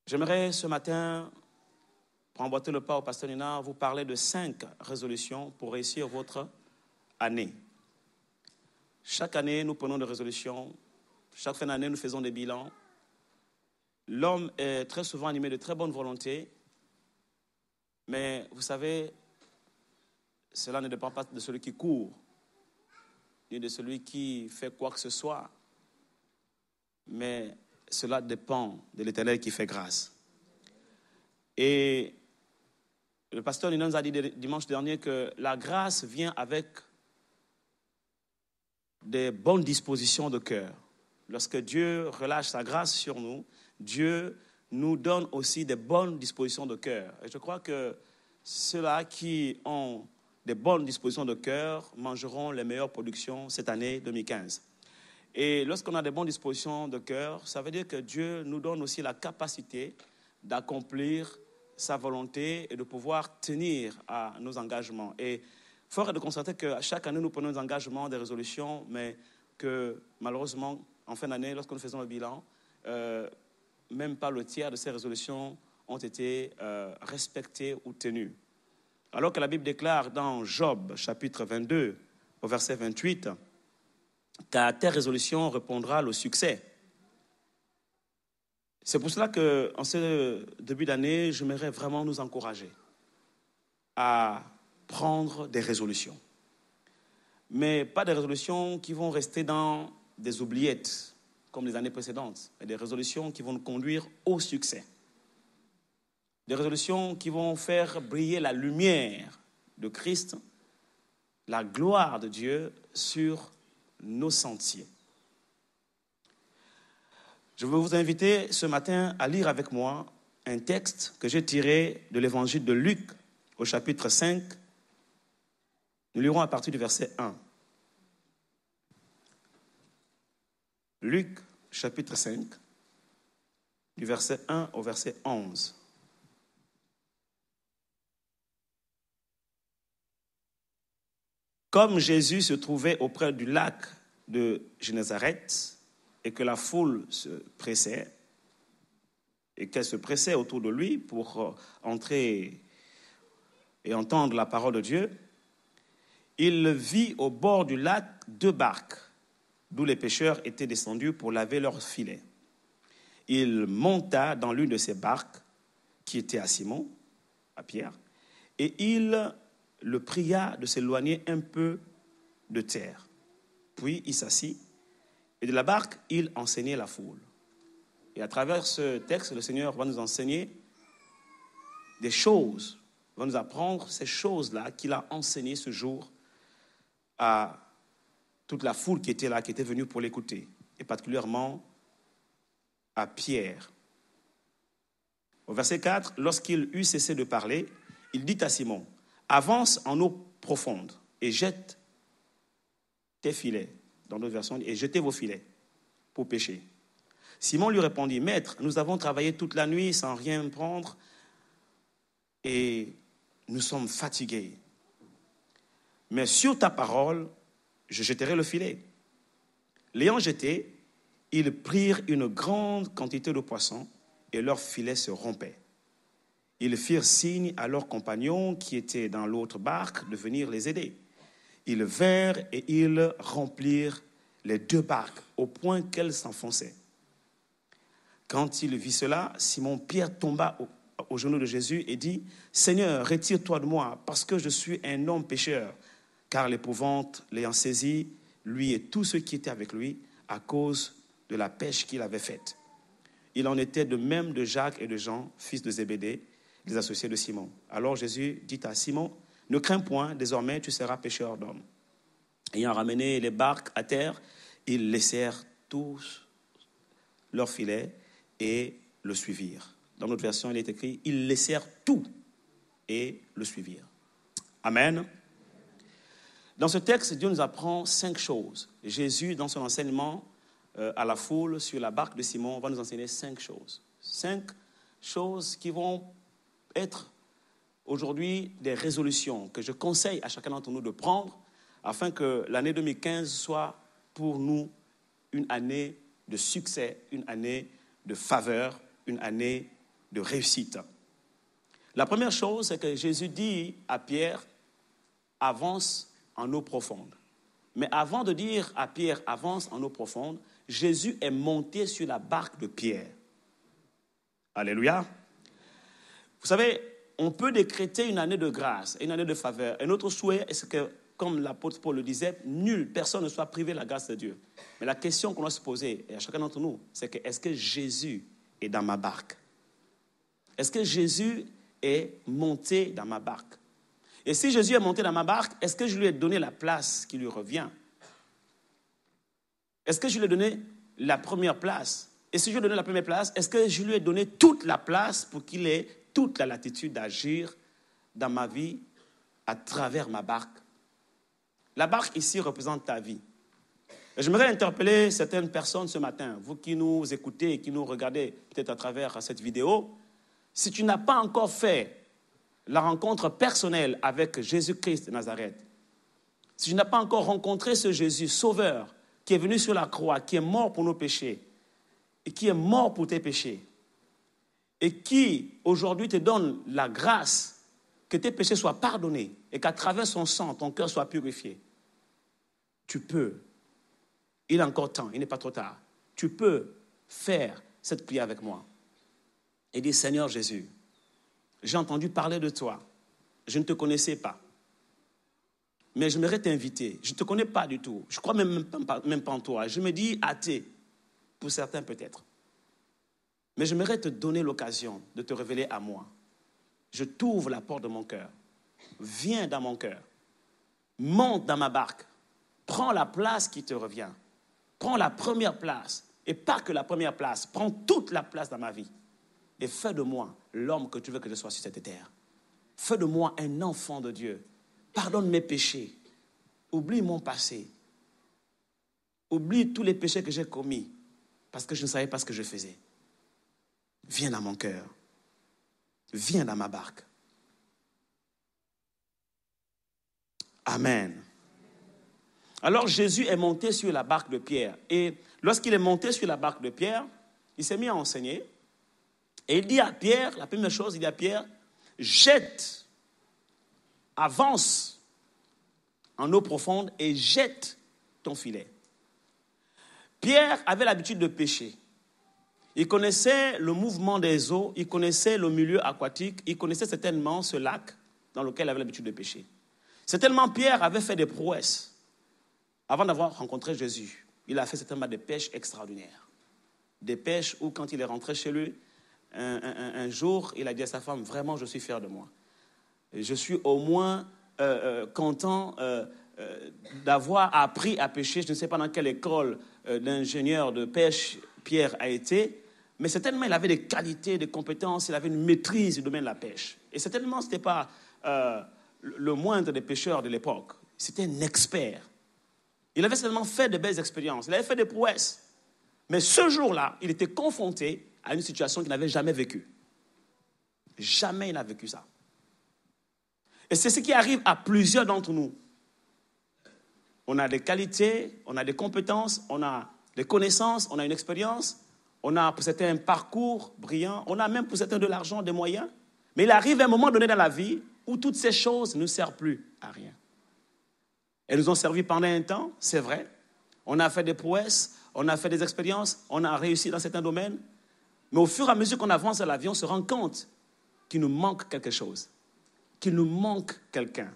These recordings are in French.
J'aimerais ce matin, pour emboîter le pas au pasteur Nina, vous parler de 5 résolutions pour réussir votre année. Chaque année, nous prenons des résolutions. Chaque fin d'année, nous faisons des bilans. L'homme est très souvent animé de très bonne volonté, mais vous savez, cela ne dépend pas de celui qui court, ni de celui qui fait quoi que ce soit, mais cela dépend de l'Éternel qui fait grâce. Et le pasteur Nina nous a dit dimanche dernier que la grâce vient avec des bonnes dispositions de cœur. Lorsque Dieu relâche sa grâce sur nous, Dieu nous donne aussi des bonnes dispositions de cœur. Et je crois que ceux-là qui ont des bonnes dispositions de cœur mangeront les meilleures productions cette année 2015. Et lorsqu'on a des bonnes dispositions de cœur, ça veut dire que Dieu nous donne aussi la capacité d'accomplir sa volonté et de pouvoir tenir à nos engagements. Et fort est de constater que chaque année, nous prenons des engagements, des résolutions, mais que malheureusement, en fin d'année, lorsque nous faisons le bilan, même pas le tiers de ces résolutions ont été respectées ou tenues. Alors que la Bible déclare dans Job, chapitre 22, au verset 28, qu'à tes résolutions répondra le succès. C'est pour cela qu'en ce début d'année, j'aimerais vraiment nous encourager à prendre des résolutions. Mais pas des résolutions qui vont rester dans des oubliettes, comme les années précédentes, mais des résolutions qui vont nous conduire au succès. Des résolutions qui vont faire briller la lumière de Christ, la gloire de Dieu sur nos sentiers. Je veux vous inviter ce matin à lire avec moi un texte que j'ai tiré de l'évangile de Luc au chapitre 5. Nous lirons à partir du verset 1. Luc, chapitre 5, du verset 1 au verset 11. Comme Jésus se trouvait auprès du lac de Génézareth et que la foule se pressait, et qu'elle se pressait autour de lui pour entrer et entendre la parole de Dieu, il vit au bord du lac 2 barques, d'où les pêcheurs étaient descendus pour laver leurs filets. Il monta dans l'une de ces barques, qui était à Simon, à Pierre, et il le pria de s'éloigner un peu de terre. Puis il s'assit, et de la barque, il enseignait la foule. Et à travers ce texte, le Seigneur va nous enseigner des choses, va nous apprendre ces choses-là qu'il a enseignées ce jour à toute la foule qui était là, qui était venue pour l'écouter, et particulièrement à Pierre. Au verset 4, lorsqu'il eut cessé de parler, il dit à Simon, « Avance en eau profonde et jette tes filets. » Dans d'autres versions, et jetez vos filets pour pêcher. Simon lui répondit, « Maître, nous avons travaillé toute la nuit sans rien prendre et nous sommes fatigués. Mais sur ta parole, je jetterai le filet. » L'ayant jeté, ils prirent une grande quantité de poissons et leur filet se rompait. Ils firent signe à leurs compagnons qui étaient dans l'autre barque de venir les aider. Ils vinrent et ils remplirent les 2 barques au point qu'elles s'enfonçaient. Quand il vit cela, Simon-Pierre tomba aux genoux de Jésus et dit, « Seigneur, retire-toi de moi, parce que je suis un homme pécheur. » Car l'épouvante l'ayant saisi, lui et tous ceux qui étaient avec lui, à cause de la pêche qu'il avait faite. Il en était de même de Jacques et de Jean, fils de Zébédée, les associés de Simon. Alors Jésus dit à Simon, « Ne crains point, désormais tu seras pêcheur d'hommes. » Ayant ramené les barques à terre, ils laissèrent tous leurs filets et le suivirent. Dans notre version, il est écrit, « Ils laissèrent tout et le suivirent. » Amen. Dans ce texte, Dieu nous apprend 5 choses. Jésus, dans son enseignement à la foule sur la barque de Simon, va nous enseigner 5 choses. 5 choses qui vont être aujourd'hui des résolutions que je conseille à chacun d'entre nous de prendre afin que l'année 2015 soit pour nous une année de succès, une année de faveur, une année de réussite. La première chose, c'est que Jésus dit à Pierre, avance en eau profonde. Mais avant de dire à Pierre, avance en eau profonde, Jésus est monté sur la barque de Pierre. Alléluia. Vous savez, on peut décréter une année de grâce, une année de faveur. Un autre souhait, c'est que, comme l'apôtre Paul le disait, personne ne soit privé de la grâce de Dieu. Mais la question qu'on doit se poser, et à chacun d'entre nous, c'est que est-ce que Jésus est dans ma barque? Est-ce que Jésus est monté dans ma barque? Et si Jésus est monté dans ma barque, est-ce que je lui ai donné la place qui lui revient? Est-ce que je lui ai donné la première place? Et si je lui ai donné la première place, est-ce que je lui ai donné toute la place pour qu'il ait toute la latitude d'agir dans ma vie à travers ma barque? La barque ici représente ta vie. Et j'aimerais interpeller certaines personnes ce matin, vous qui nous écoutez et qui nous regardez peut-être à travers cette vidéo. Si tu n'as pas encore fait la rencontre personnelle avec Jésus-Christ de Nazareth, si tu n'as pas encore rencontré ce Jésus sauveur qui est venu sur la croix, qui est mort pour nos péchés et qui est mort pour tes péchés et qui aujourd'hui te donne la grâce que tes péchés soient pardonnés et qu'à travers son sang, ton cœur soit purifié, tu peux, il est encore temps, il n'est pas trop tard, tu peux faire cette prière avec moi et dire, Seigneur Jésus, j'ai entendu parler de toi, je ne te connaissais pas, mais j'aimerais t'inviter, je ne te connais pas du tout, je ne crois même pas en toi, je me dis athée, pour certains peut-être, mais j'aimerais te donner l'occasion de te révéler à moi. Je t'ouvre la porte de mon cœur, viens dans mon cœur, monte dans ma barque, prends la place qui te revient, prends la première place, et pas que la première place, prends toute la place dans ma vie. Et fais de moi l'homme que tu veux que je sois sur cette terre. Fais de moi un enfant de Dieu. Pardonne mes péchés. Oublie mon passé. Oublie tous les péchés que j'ai commis parce que je ne savais pas ce que je faisais. Viens dans mon cœur. Viens dans ma barque. Amen. Alors Jésus est monté sur la barque de Pierre. Et lorsqu'il est monté sur la barque de Pierre, il s'est mis à enseigner. Et il dit à Pierre, la première chose, il dit à Pierre, jette, avance en eau profonde et jette ton filet. Pierre avait l'habitude de pêcher. Il connaissait le mouvement des eaux, il connaissait le milieu aquatique, il connaissait certainement ce lac dans lequel il avait l'habitude de pêcher. Certainement, Pierre avait fait des prouesses avant d'avoir rencontré Jésus. Il a fait certainement des pêches extraordinaires. Des pêches où, quand il est rentré chez lui, un jour, il a dit à sa femme, vraiment, je suis fier de moi. Et je suis au moins content d'avoir appris à pêcher. Je ne sais pas dans quelle école d'ingénieur de pêche Pierre a été, mais certainement, il avait des qualités, des compétences, il avait une maîtrise du domaine de la pêche. Et certainement, ce n'était pas le moindre des pêcheurs de l'époque. C'était un expert. Il avait certainement fait de belles expériences. Il avait fait des prouesses. Mais ce jour-là, il était confronté à une situation qu'il n'avait jamais vécue. Jamais il n'a vécu ça. Et c'est ce qui arrive à plusieurs d'entre nous. On a des qualités, on a des compétences, on a des connaissances, on a une expérience, on a pour certains un parcours brillant, on a même pour certains de l'argent, des moyens. Mais il arrive un moment donné dans la vie où toutes ces choses ne servent plus à rien. Elles nous ont servi pendant un temps, c'est vrai. On a fait des prouesses, on a fait des expériences, on a réussi dans certains domaines. Mais au fur et à mesure qu'on avance dans la vie, on se rend compte qu'il nous manque quelque chose, qu'il nous manque quelqu'un,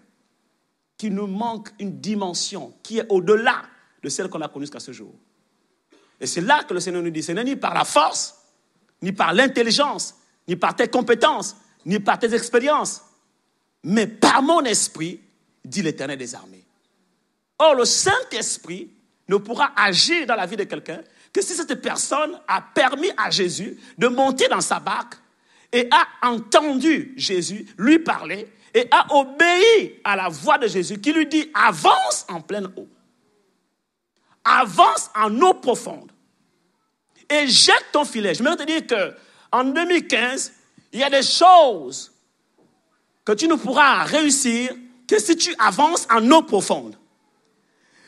qu'il nous manque une dimension qui est au-delà de celle qu'on a connue jusqu'à ce jour. Et c'est là que le Seigneur nous dit, ce n'est ni par la force, ni par l'intelligence, ni par tes compétences, ni par tes expériences, mais par mon esprit, dit l'Éternel des armées. Or, le Saint-Esprit ne pourra agir dans la vie de quelqu'un que si cette personne a permis à Jésus de monter dans sa barque et a entendu Jésus lui parler et a obéi à la voix de Jésus qui lui dit « avance en pleine eau, avance en eau profonde et jette ton filet ». Je vais te dire qu'en 2015, il y a des choses que tu ne pourras réussir que si tu avances en eau profonde.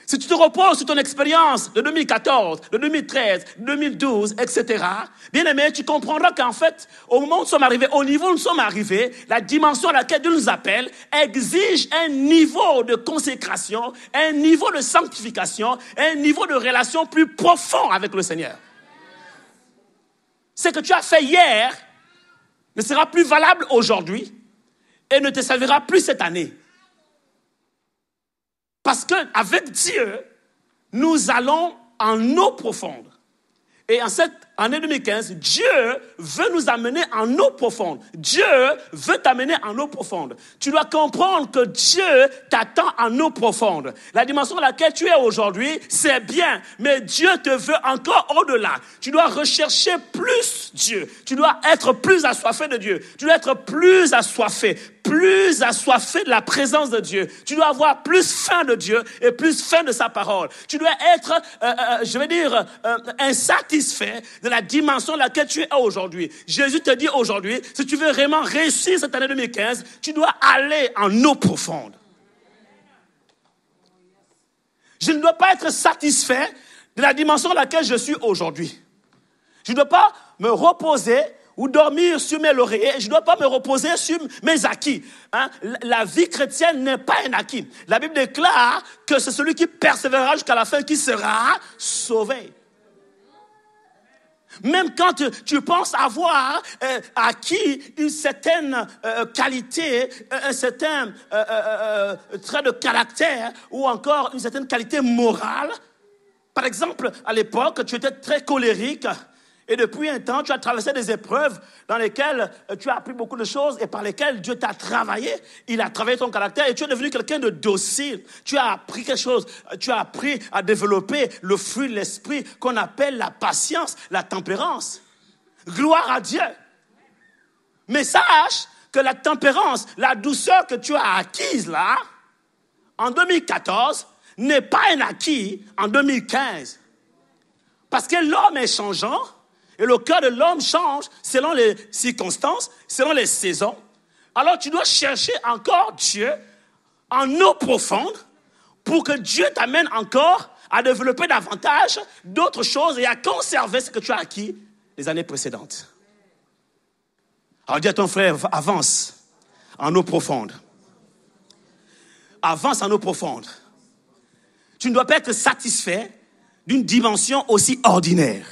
Si tu te reposes sur ton expérience de 2014, de 2013, de 2012, etc., bien aimé, tu comprendras qu'en fait, au moment où nous sommes arrivés, au niveau où nous sommes arrivés, la dimension à laquelle Dieu nous appelle exige un niveau de consécration, un niveau de sanctification, un niveau de relation plus profond avec le Seigneur. Ce que tu as fait hier ne sera plus valable aujourd'hui et ne te servira plus cette année. Parce qu'avec Dieu, nous allons en eau profonde. Et en cette année 2015, Dieu veut nous amener en eau profonde. Dieu veut t'amener en eau profonde. Tu dois comprendre que Dieu t'attend en eau profonde. La dimension dans laquelle tu es aujourd'hui, c'est bien, mais Dieu te veut encore au-delà. Tu dois rechercher plus Dieu. Tu dois être plus assoiffé de Dieu. Tu dois être plus assoiffé de la présence de Dieu. Tu dois avoir plus faim de Dieu et plus faim de sa parole. Tu dois être, insatisfait de la dimension dans laquelle tu es aujourd'hui. Jésus te dit aujourd'hui, si tu veux vraiment réussir cette année 2015, tu dois aller en eau profonde. Je ne dois pas être satisfait de la dimension dans laquelle je suis aujourd'hui. Je ne dois pas me reposer ou dormir sur mes lauriers. Je ne dois pas me reposer sur mes acquis. La vie chrétienne n'est pas un acquis. La Bible déclare que c'est celui qui persévérera jusqu'à la fin qui sera sauvé. Même quand tu penses avoir acquis une certaine qualité, un certain trait de caractère ou encore une certaine qualité morale. Par exemple, à l'époque, tu étais très colérique et depuis un temps, tu as traversé des épreuves dans lesquelles tu as appris beaucoup de choses et par lesquelles Dieu t'a travaillé. Il a travaillé ton caractère et tu es devenu quelqu'un de docile. Tu as appris quelque chose. Tu as appris à développer le fruit de l'esprit qu'on appelle la patience, la tempérance. Gloire à Dieu. Mais sache que la tempérance, la douceur que tu as acquise là, en 2014, n'est pas un acquis en 2015. Parce que l'homme est changeant. Et le cœur de l'homme change selon les circonstances, selon les saisons. Alors tu dois chercher encore Dieu en eau profonde pour que Dieu t'amène encore à développer davantage d'autres choses et à conserver ce que tu as acquis les années précédentes. Alors dis à ton frère, avance en eau profonde. Avance en eau profonde. Tu ne dois pas être satisfait d'une dimension aussi ordinaire.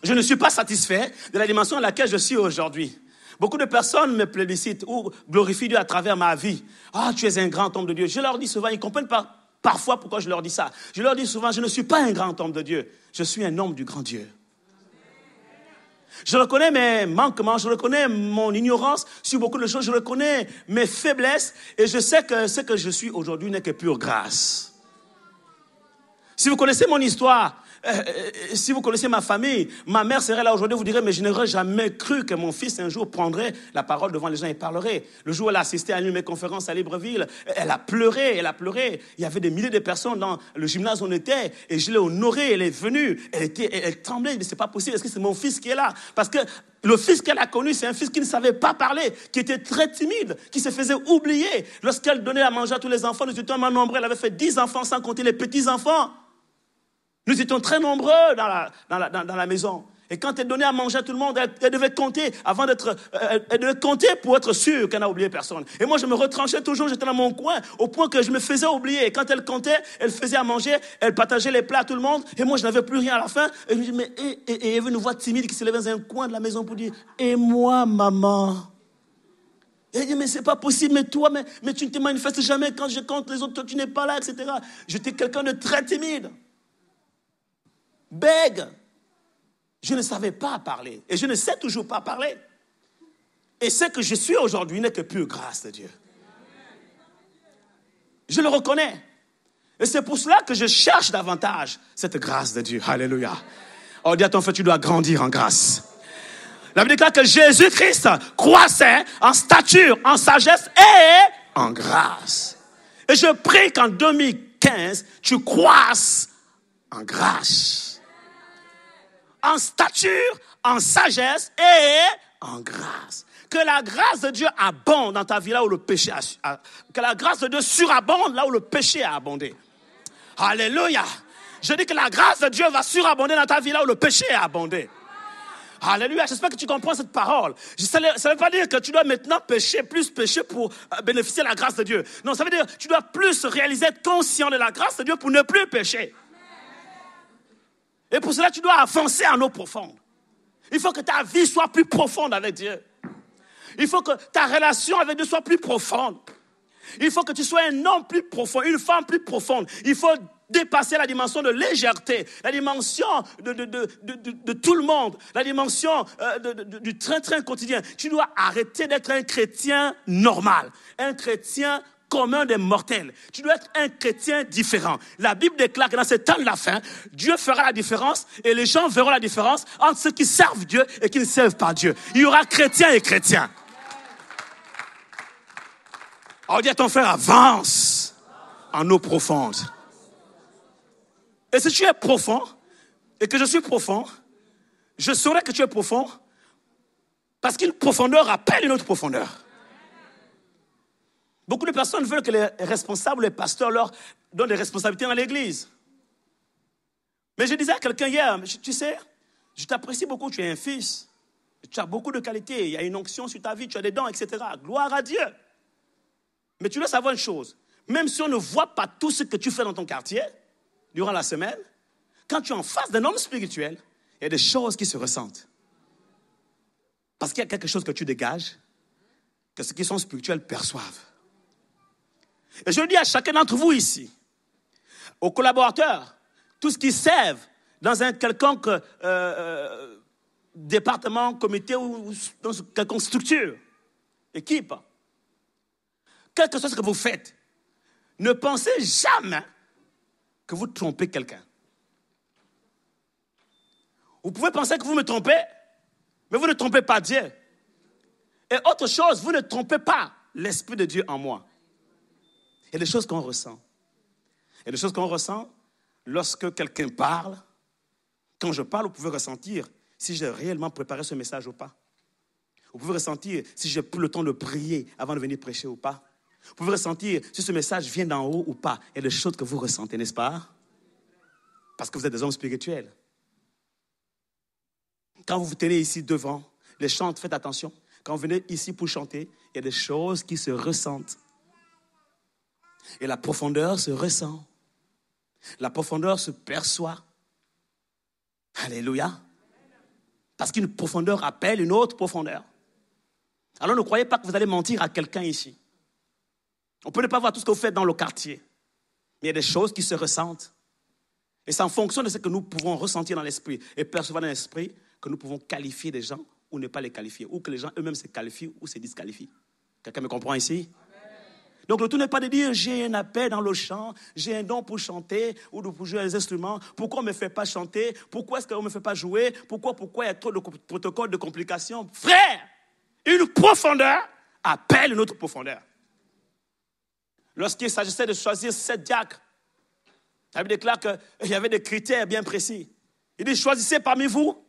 Je ne suis pas satisfait de la dimension à laquelle je suis aujourd'hui. Beaucoup de personnes me plébiscitent ou glorifient Dieu à travers ma vie. Ah, tu es un grand homme de Dieu. Je leur dis souvent, ils ne comprennent pas parfois pourquoi je leur dis ça. Je leur dis souvent, je ne suis pas un grand homme de Dieu. Je suis un homme du grand Dieu. Je reconnais mes manquements, je reconnais mon ignorance sur beaucoup de choses, je reconnais mes faiblesses et je sais que ce que je suis aujourd'hui n'est que pure grâce. Si vous connaissez mon histoire, si vous connaissez ma famille, ma mère serait là aujourd'hui, vous direz, mais je n'aurais jamais cru que mon fils un jour prendrait la parole devant les gens et parlerait. Le jour où elle a assisté à une de mes conférences à Libreville, elle a pleuré. Il y avait des milliers de personnes dans le gymnase où on était et je l'ai honorée, elle est venue, elle tremblait, mais c'est pas possible, est-ce que c'est mon fils qui est là? Parce que le fils qu'elle a connu, c'est un fils qui ne savait pas parler, qui était très timide, qui se faisait oublier. Lorsqu'elle donnait à manger à tous les enfants, nous étions nombreux, elle avait fait 10 enfants sans compter les petits-enfants. Nous étions très nombreux dans la maison. Et quand elle donnait à manger à tout le monde, elle devait compter elle devait compter pour être sûre qu'elle n'a oublié personne. Et moi, je me retranchais toujours, j'étais dans mon coin, au point que je me faisais oublier. Et quand elle comptait, elle faisait à manger, elle partageait les plats à tout le monde. Et moi, je n'avais plus rien à la fin. Et je me dis, mais, et il y avait une voix timide qui se levait dans un coin de la maison pour dire, et moi, maman? Et elle dit, mais c'est pas possible, mais toi, mais tu ne te manifestes jamais quand je compte les autres, toi, tu n'es pas là, etc. J'étais quelqu'un de très timide. Bègue. Je ne savais pas parler. Et je ne sais toujours pas parler. Et ce que je suis aujourd'hui n'est que pure grâce de Dieu. Je le reconnais. Et c'est pour cela que je cherche davantage cette grâce de Dieu. Alléluia. Oh, dis à ton frère, tu dois grandir en grâce. La Bible déclare que Jésus-Christ croissait en stature, en sagesse et en grâce. Et je prie qu'en 2015, tu croisses en grâce. En stature, en sagesse et en grâce. Que la grâce de Dieu abonde dans ta vie là où le péché a... Que la grâce de Dieu surabonde là où le péché a abondé. Alléluia. Je dis que la grâce de Dieu va surabonder dans ta vie là où le péché a abondé. Alléluia, j'espère que tu comprends cette parole. Ça ne veut pas dire que tu dois maintenant plus pécher pour bénéficier de la grâce de Dieu. Non, ça veut dire que tu dois plus réaliser, être conscient de la grâce de Dieu pour ne plus pécher. Et pour cela, tu dois avancer en eau profonde. Il faut que ta vie soit plus profonde avec Dieu. Il faut que ta relation avec Dieu soit plus profonde. Il faut que tu sois un homme plus profond, une femme plus profonde. Il faut dépasser la dimension de légèreté, la dimension de tout le monde, la dimension du train-train quotidien. Tu dois arrêter d'être un chrétien normal, un chrétien commun des mortels. Tu dois être un chrétien différent. La Bible déclare que dans ce temps de la fin, Dieu fera la différence et les gens verront la différence entre ceux qui servent Dieu et qui ne servent pas Dieu. Il y aura chrétiens et chrétiens. On dit à ton frère, avance en eau profonde. Et si tu es profond, et que je suis profond, je saurai que tu es profond, parce qu'une profondeur appelle une autre profondeur. Beaucoup de personnes veulent que les responsables, les pasteurs leur donnent des responsabilités dans l'église. Mais je disais à quelqu'un hier, tu sais, je t'apprécie beaucoup, tu es un fils, tu as beaucoup de qualités, il y a une onction sur ta vie, tu as des dons, etc. Gloire à Dieu. Mais tu dois savoir une chose, même si on ne voit pas tout ce que tu fais dans ton quartier, durant la semaine, quand tu es en face d'un homme spirituel, il y a des choses qui se ressentent. Parce qu'il y a quelque chose que tu dégages, que ceux qui sont spirituels perçoivent. Et je le dis à chacun d'entre vous ici, aux collaborateurs, tous qui servent dans un quelconque département, comité ou dans quelconque structure, équipe, quel que soit ce que vous faites, ne pensez jamais que vous trompez quelqu'un. Vous pouvez penser que vous me trompez, mais vous ne trompez pas Dieu. Et autre chose, vous ne trompez pas l'Esprit de Dieu en moi. Il y a des choses qu'on ressent. Il y a des choses qu'on ressent lorsque quelqu'un parle. Quand je parle, vous pouvez ressentir si j'ai réellement préparé ce message ou pas. Vous pouvez ressentir si j'ai pris le temps de prier avant de venir prêcher ou pas. Vous pouvez ressentir si ce message vient d'en haut ou pas. Il y a des choses que vous ressentez, n'est-ce pas? Parce que vous êtes des hommes spirituels. Quand vous vous tenez ici devant les chants, faites attention. Quand vous venez ici pour chanter, il y a des choses qui se ressentent. Et la profondeur se ressent. La profondeur se perçoit. Alléluia. Parce qu'une profondeur appelle une autre profondeur. Alors ne croyez pas que vous allez mentir à quelqu'un ici. On peut ne pas voir tout ce que vous faites dans le quartier. Mais il y a des choses qui se ressentent. Et c'est en fonction de ce que nous pouvons ressentir dans l'esprit et percevoir dans l'esprit que nous pouvons qualifier des gens ou ne pas les qualifier. Ou que les gens eux-mêmes se qualifient ou se disqualifient. Quelqu'un me comprend ici? Donc le tout n'est pas de dire j'ai un appel dans le chant, j'ai un don pour chanter ou pour jouer les instruments. Pourquoi on ne me fait pas chanter? Pourquoi est-ce qu'on ne me fait pas jouer? Pourquoi il y a trop de protocoles, de complications? Frère, une profondeur appelle une autre profondeur. Lorsqu'il s'agissait de choisir 7 diacres, la Bible déclare qu'il y avait des critères bien précis. Il dit, choisissez parmi vous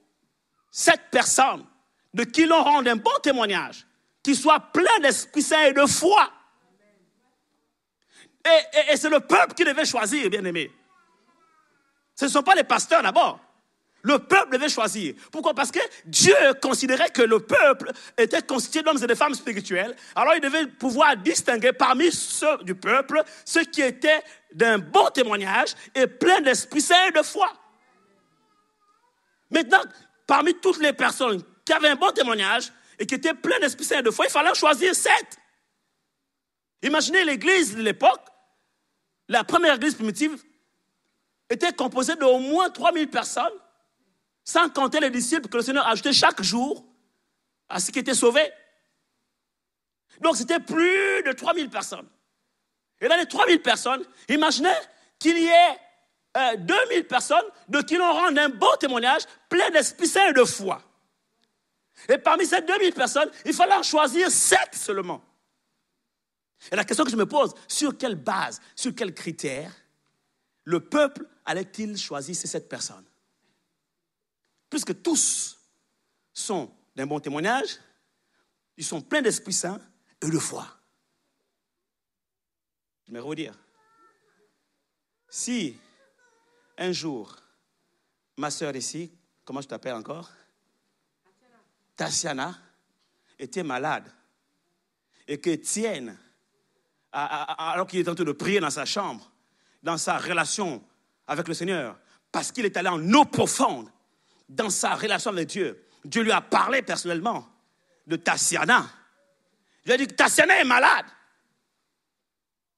7 personnes de qui l'on rende un bon témoignage, qui soient pleins d'Esprit Saint et de foi. Et c'est le peuple qui devait choisir, bien-aimé. Ce ne sont pas les pasteurs d'abord. Le peuple devait choisir. Pourquoi? Parce que Dieu considérait que le peuple était constitué d'hommes et de femmes spirituels. Alors il devait pouvoir distinguer parmi ceux du peuple ceux qui étaient d'un bon témoignage et pleins d'Esprit Saint et de foi. Maintenant, parmi toutes les personnes qui avaient un bon témoignage et qui étaient pleins d'Esprit Saint et de foi, il fallait en choisir 7. Imaginez l'église de l'époque, la première église primitive était composée d'au moins 3000 personnes, sans compter les disciples que le Seigneur ajoutait chaque jour à ceux qui étaient sauvés. Donc c'était plus de 3000 personnes. Et dans les 3000 personnes, imaginez qu'il y ait 2000 personnes de qui l'on rende un bon témoignage, plein d'Esprit Saint et de foi. Et parmi ces 2000 personnes, il fallait en choisir 7 seulement. Et la question que je me pose, sur quelle base, sur quels critères, le peuple allait-il choisir ces 7 personnes? Puisque tous sont d'un bon témoignage, ils sont pleins d'Esprit Saint et de foi. Je vais redire. Si un jour, ma sœur ici, comment je t'appelle encore? Tatiana était malade. Et qu'Étienne, alors qu'il est en train de prier dans sa chambre, dans sa relation avec le Seigneur, parce qu'il est allé en eau profonde dans sa relation avec Dieu, Dieu lui a parlé personnellement de Tatiana. Il a dit que Tatiana est malade.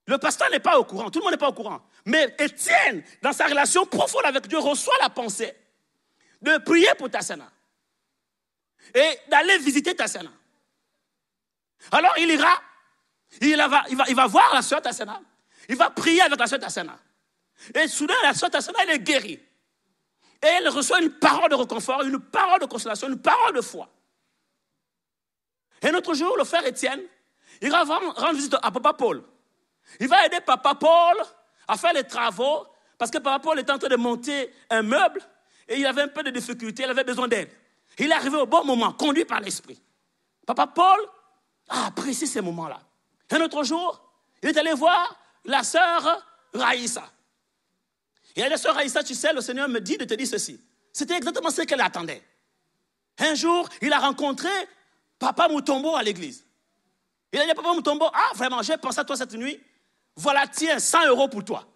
Le pasteur n'est pas au courant, tout le monde n'est pas au courant. Mais Étienne, dans sa relation profonde avec Dieu, reçoit la pensée de prier pour Tatiana et d'aller visiter Tatiana. Alors il ira, il va voir la sœur Tatiana, il va prier avec la sœur Tatiana. Et soudain, la sœur Tatiana, elle est guérie. Et elle reçoit une parole de réconfort, une parole de consolation, une parole de foi. Et un autre jour, le frère Étienne, il va rendre visite à Papa Paul. Il va aider Papa Paul à faire les travaux, parce que Papa Paul était en train de monter un meuble, et il avait un peu de difficulté, il avait besoin d'aide. Il est arrivé au bon moment, conduit par l'Esprit. Papa Paul a apprécié ces moments-là. Un autre jour, il est allé voir la sœur Raïssa. Et la sœur Raïssa, tu sais, le Seigneur me dit de te dire ceci. C'était exactement ce qu'elle attendait. Un jour, il a rencontré Papa Mutombo à l'église. Il a dit à Papa Mutombo, ah vraiment, j'ai pensé à toi cette nuit. Voilà, tiens, 100 € pour toi.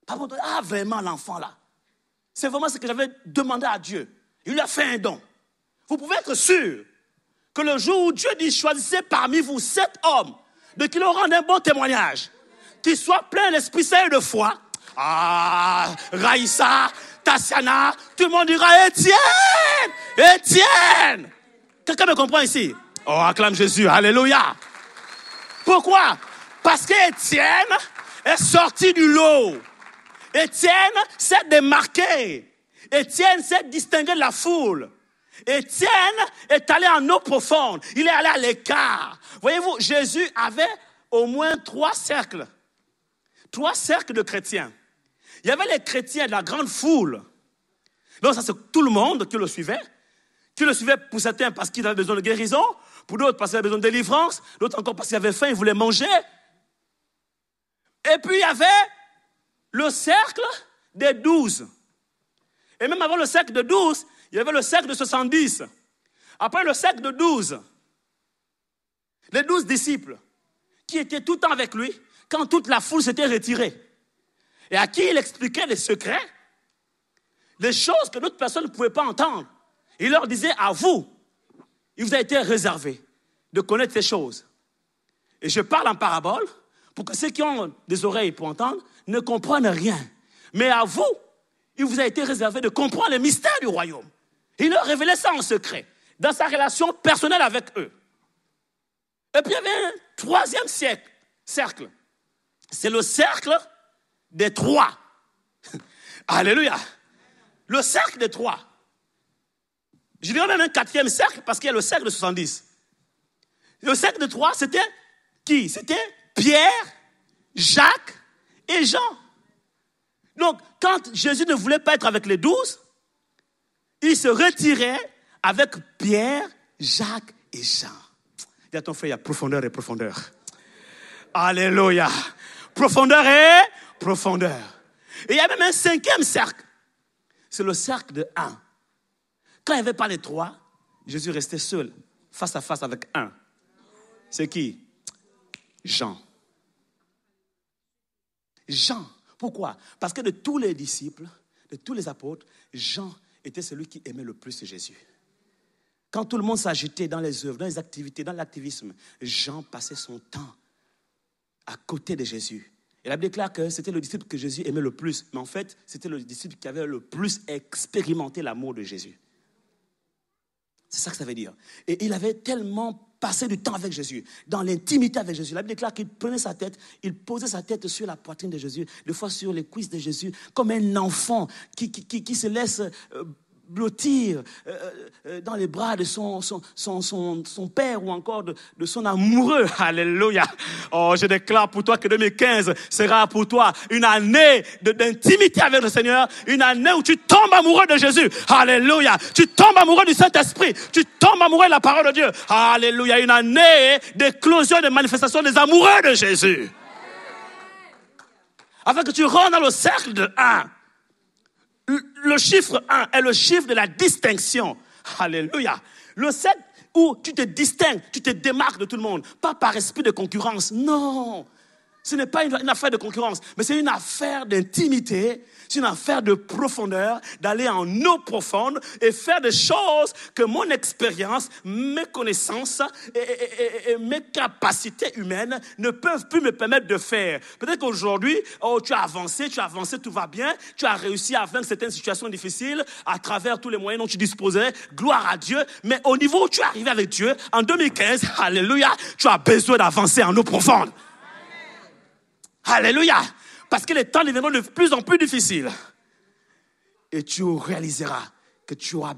Papa Mutombo, ah vraiment l'enfant là. C'est vraiment ce que j'avais demandé à Dieu. Il lui a fait un don. Vous pouvez être sûr que le jour où Dieu dit, choisissez parmi vous 7 hommes de qui leur rende un bon témoignage, qui soient pleins d'Esprit Saint et de foi. Ah, Raïssa, Tatiana, tout le monde dira Étienne, Étienne. Quelqu'un me comprend ici? Oh, acclame Jésus, alléluia. Pourquoi? Parce qu'Étienne est sorti du lot. Étienne s'est démarqué. Étienne s'est distingué de la foule. Étienne est allé en eau profonde. Il est allé à l'écart. Voyez-vous, Jésus avait au moins 3 cercles. 3 cercles de chrétiens. Il y avait les chrétiens de la grande foule. Donc ça, c'est tout le monde qui le suivait. Qui le suivait pour certains parce qu'ils avaient besoin de guérison, pour d'autres parce qu'ils avaient besoin de délivrance, d'autres encore parce qu'ils avaient faim, ils voulaient manger. Et puis il y avait le cercle des 12. Et même avant le cercle de 12, il y avait le cercle de 70. Après le cercle de 12, les 12 disciples qui étaient tout le temps avec lui quand toute la foule s'était retirée. Et à qui il expliquait les secrets, les choses que d'autres personnes ne pouvaient pas entendre. Il leur disait, à vous, il vous a été réservé de connaître ces choses. Et je parle en parabole pour que ceux qui ont des oreilles pour entendre ne comprennent rien. Mais à vous, il vous a été réservé de comprendre les mystères du royaume. Il leur révélait ça en secret, dans sa relation personnelle avec eux. Et puis il y avait un 3e cercle. C'est le cercle des 3. Alléluia. Le cercle des 3. Je dirais même un 4e cercle parce qu'il y a le cercle de 70. Le cercle de 3, c'était qui? C'était Pierre, Jacques et Jean. Donc, quand Jésus ne voulait pas être avec les 12, il se retirait avec Pierre, Jacques et Jean. Dis à ton frère, il y a profondeur et profondeur. Alléluia. Profondeur et profondeur. Et il y a même un 5e cercle. C'est le cercle de 1. Quand il n'y avait pas les 3, Jésus restait seul, face à face avec 1. C'est qui? Jean. Jean. Pourquoi? Parce que de tous les disciples, de tous les apôtres, Jean était celui qui aimait le plus Jésus. Quand tout le monde s'agitait dans les œuvres, dans les activités, dans l'activisme, Jean passait son temps à côté de Jésus. Et la Bible déclare que c'était le disciple que Jésus aimait le plus. Mais en fait, c'était le disciple qui avait le plus expérimenté l'amour de Jésus. C'est ça que ça veut dire. Et il avait tellement passé du temps avec Jésus, dans l'intimité avec Jésus. La Bible déclare qu'il prenait sa tête, il posait sa tête sur la poitrine de Jésus, des fois sur les cuisses de Jésus, comme un enfant qui se laisse blottir dans les bras de son père ou encore de son amoureux. Alléluia. Oh, je déclare pour toi que 2015 sera pour toi une année d'intimité avec le Seigneur, une année où tu tombes amoureux de Jésus. Alléluia. Tu tombes amoureux du Saint-Esprit. Tu tombes amoureux de la parole de Dieu. Alléluia. Une année d'éclosion, de manifestation des amoureux de Jésus. Afin que tu rentres dans le cercle de 1. Le chiffre 1 est le chiffre de la distinction. Alléluia. Le 7 où tu te distingues, tu te démarques de tout le monde. Pas par esprit de concurrence. Non. Ce n'est pas une affaire de concurrence, mais c'est une affaire d'intimité, c'est une affaire de profondeur, d'aller en eau profonde et faire des choses que mon expérience, mes connaissances et mes capacités humaines ne peuvent plus me permettre de faire. Peut-être qu'aujourd'hui, tu as avancé, tout va bien, tu as réussi à vaincre certaines situations difficiles à travers tous les moyens dont tu disposais, gloire à Dieu, mais au niveau où tu es arrivé avec Dieu, en 2015, alléluia, tu as besoin d'avancer en eau profonde. Alléluia. Parce que les temps deviendront de plus en plus difficiles. Et tu réaliseras que tu auras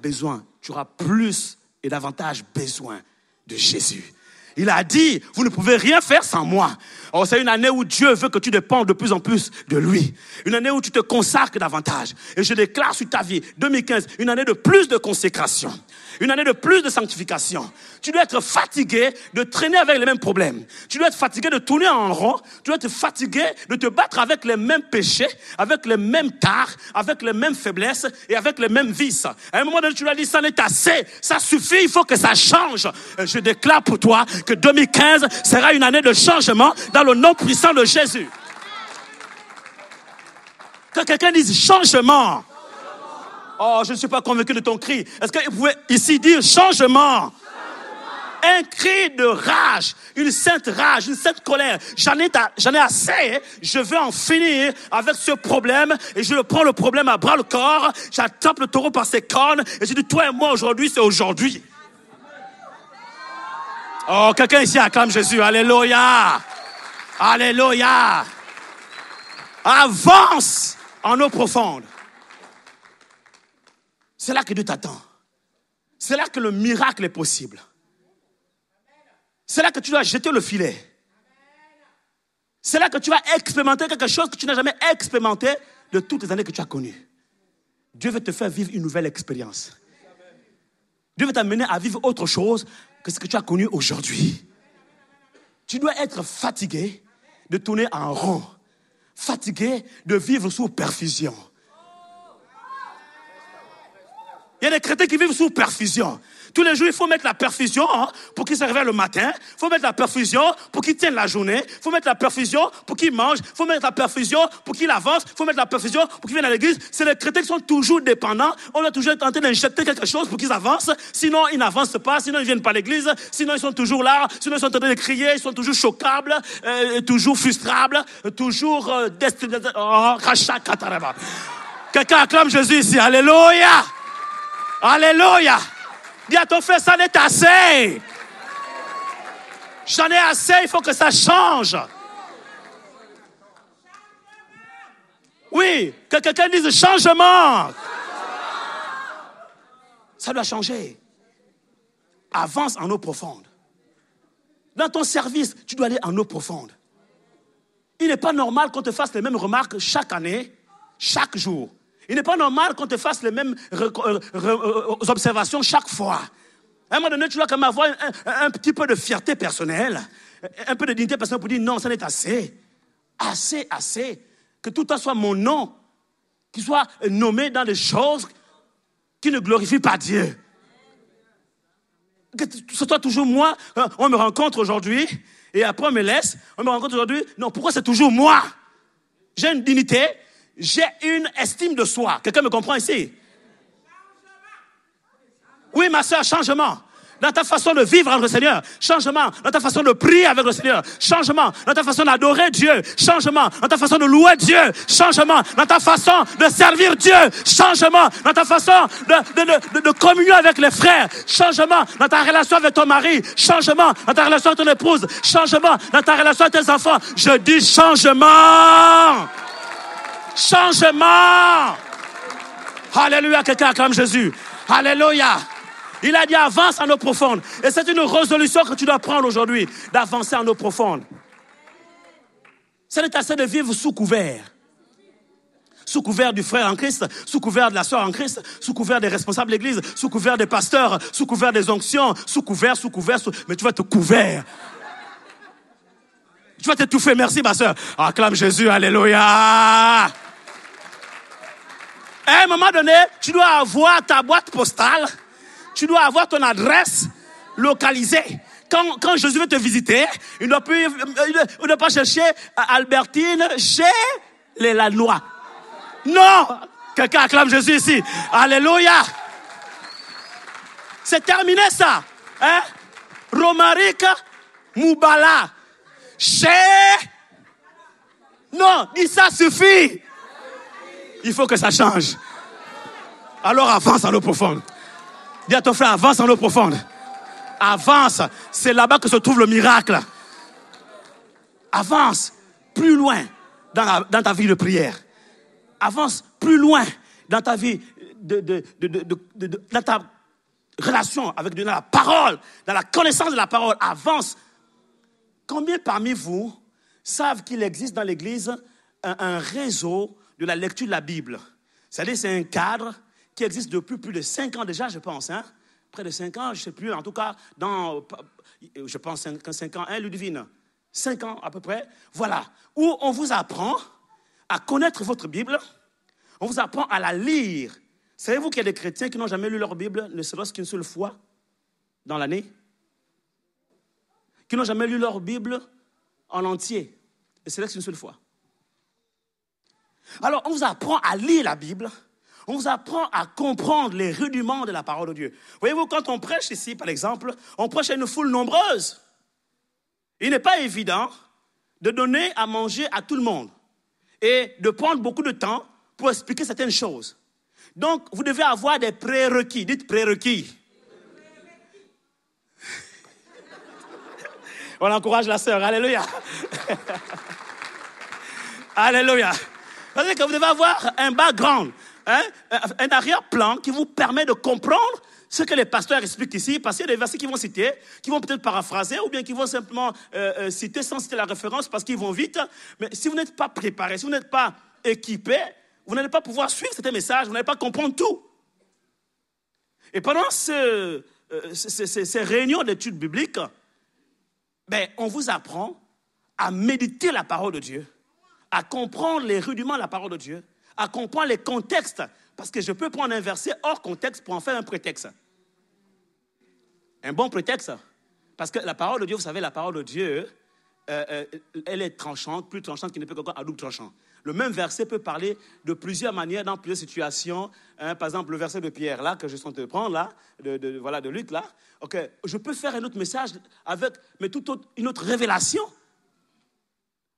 plus et davantage besoin de Jésus. Il a dit, vous ne pouvez rien faire sans moi. Oh, c'est une année où Dieu veut que tu dépendes de plus en plus de lui. Une année où tu te consacres davantage. Et je déclare sur ta vie, 2015, une année de plus de consécration. Une année de plus de sanctification. Tu dois être fatigué de traîner avec les mêmes problèmes. Tu dois être fatigué de tourner en rond. Tu dois être fatigué de te battre avec les mêmes péchés, avec les mêmes tares, avec les mêmes faiblesses et avec les mêmes vices. À un moment donné, tu dois dire, ça n'est assez. Ça suffit, il faut que ça change. Et je déclare pour toi que 2015 sera une année de changement dans le nom puissant de Jésus. Que quelqu'un dise changement. Oh, je ne suis pas convaincu de ton cri. Est-ce que vous pouvez ici dire changement? Un cri de rage, une sainte colère. J'en ai assez. Je veux en finir avec ce problème et je prends le problème à bras le corps. J'attrape le taureau par ses cornes et je dis, toi et moi aujourd'hui, c'est aujourd'hui. Oh, quelqu'un ici acclame Jésus. Alléluia. Alléluia. Avance en eau profonde. C'est là que Dieu t'attend. C'est là que le miracle est possible. C'est là que tu dois jeter le filet. C'est là que tu vas expérimenter quelque chose que tu n'as jamais expérimenté de toutes les années que tu as connues. Dieu veut te faire vivre une nouvelle expérience. Dieu veut t'amener à vivre autre chose que ce que tu as connu aujourd'hui. Tu dois être fatigué de tourner en rond. Fatigué de vivre sous perfusion. Il y a des chrétiens qui vivent sous perfusion. Tous les jours, il faut mettre la perfusion pour qu'ils se réveillent le matin. Il faut mettre la perfusion pour qu'ils tiennent la journée. Il faut mettre la perfusion pour qu'ils mangent. Il faut mettre la perfusion pour qu'ils avancent. Il faut mettre la perfusion pour qu'ils viennent à l'église. C'est les chrétiens qui sont toujours dépendants. On doit toujours tenter d'injecter quelque chose pour qu'ils avancent. Sinon, ils n'avancent pas. Sinon, ils ne viennent pas à l'église. Sinon, ils sont toujours là. Sinon, ils sont en train de crier. Ils sont toujours choquables, toujours frustrables, toujours Quelqu'un acclame Jésus ici. Alléluia. Alléluia. Dis à ton frère, ça n'est assez. J'en ai assez, il faut que ça change. Oui, que quelqu'un dise changement. Ça doit changer. Avance en eau profonde. Dans ton service, tu dois aller en eau profonde. Il n'est pas normal qu'on te fasse les mêmes remarques chaque année, chaque jour. Il n'est pas normal qu'on te fasse les mêmes observations chaque fois. À un moment donné, tu dois quand même avoir un petit peu de fierté personnelle, un peu de dignité personnelle pour dire non, ça n'est assez. Assez. Que tout le temps soit mon nom, qui soit nommé dans des choses qui ne glorifient pas Dieu. Que ce soit toujours moi, on me rencontre aujourd'hui, et après on me laisse, on me rencontre aujourd'hui. Non, pourquoi c'est toujours moi? J'ai une dignité. J'ai une estime de soi. Quelqu'un me comprend ici? Oui, ma soeur, changement. Dans ta façon de vivre avec le Seigneur. Changement. Dans ta façon de prier avec le Seigneur. Changement. Dans ta façon d'adorer Dieu. Changement. Dans ta façon de louer Dieu. Changement. Dans ta façon de servir Dieu. Changement. Dans ta façon de communion avec les frères. Changement. Dans ta relation avec ton mari. Changement. Dans ta relation avec ton épouse. Changement. Dans ta relation avec tes enfants. Je dis changement. Changement. Alléluia, quelqu'un acclame Jésus. Alléluia. Il a dit avance en eau profonde. Et c'est une résolution que tu dois prendre aujourd'hui, d'avancer en eau profonde. Ça n'est assez de vivre sous couvert. Sous couvert du frère en Christ, sous couvert de la sœur en Christ, sous couvert des responsables de l'église, sous couvert des pasteurs, sous couvert des onctions, sous couvert. Mais tu vas te couvert. Tu vas t'étouffer. Merci, ma soeur. Acclame Jésus. Alléluia. À un moment donné, tu dois avoir ta boîte postale, tu dois avoir ton adresse localisée. Quand Jésus veut te visiter, il ne doit pas chercher Albertine chez les Lannois. Non! Quelqu'un acclame Jésus ici. Alléluia! C'est terminé ça. Hein? Romaric Moubala. Chez... Non, dis ça suffit. Il faut que ça change. Alors avance en eau profonde. Dis à ton frère, avance en eau profonde. Avance. C'est là-bas que se trouve le miracle. Avance plus loin dans ta vie de prière. Avance plus loin dans ta vie, dans ta relation avec Dieu, dans la parole, dans la connaissance de la parole. Avance. Combien parmi vous savent qu'il existe dans l'Église un réseau de la lecture de la Bible? C'est-à-dire, c'est un cadre qui existe depuis plus de 5 ans déjà, je pense. Hein? Près de 5 ans, je ne sais plus, en tout cas, je pense 5 ans, hein, Ludivine? 5 ans à peu près. Voilà. Où on vous apprend à connaître votre Bible. On vous apprend à la lire. Savez-vous qu'il y a des chrétiens qui n'ont jamais lu leur Bible, ne serait-ce qu'une seule fois dans l'année? Qui n'ont jamais lu leur Bible en entier, ne serait-ce qu'une seule fois. Alors, on vous apprend à lire la Bible. On vous apprend à comprendre les rudiments de la parole de Dieu. Voyez-vous, quand on prêche ici, par exemple, on prêche à une foule nombreuse. Il n'est pas évident de donner à manger à tout le monde et de prendre beaucoup de temps pour expliquer certaines choses. Donc, vous devez avoir des prérequis. Dites prérequis. On encourage la sœur. Alléluia. Alléluia. C'est-à-dire que vous devez avoir un background, hein, un arrière-plan qui vous permet de comprendre ce que les pasteurs expliquent ici, parce qu'il y a des versets qu'ils vont citer, qui vont peut-être paraphraser, ou bien qui vont simplement citer sans citer la référence parce qu'ils vont vite. Mais si vous n'êtes pas préparé, si vous n'êtes pas équipé, vous n'allez pas pouvoir suivre certains messages, vous n'allez pas comprendre tout. Et pendant ces réunions d'études bibliques, on vous apprend à méditer la parole de Dieu, à comprendre les rudiments de la parole de Dieu, à comprendre les contextes. Parce que je peux prendre un verset hors contexte pour en faire un prétexte. Un bon prétexte. Parce que la parole de Dieu, vous savez, la parole de Dieu, elle est tranchante, plus tranchante qu'il ne peut qu'encore à double tranchant. Le même verset peut parler de plusieurs manières, dans plusieurs situations. Hein, par exemple, le verset de Pierre, là, que je suis en train de prendre, là, de Luc, là. Okay, je peux faire un autre message avec une autre révélation.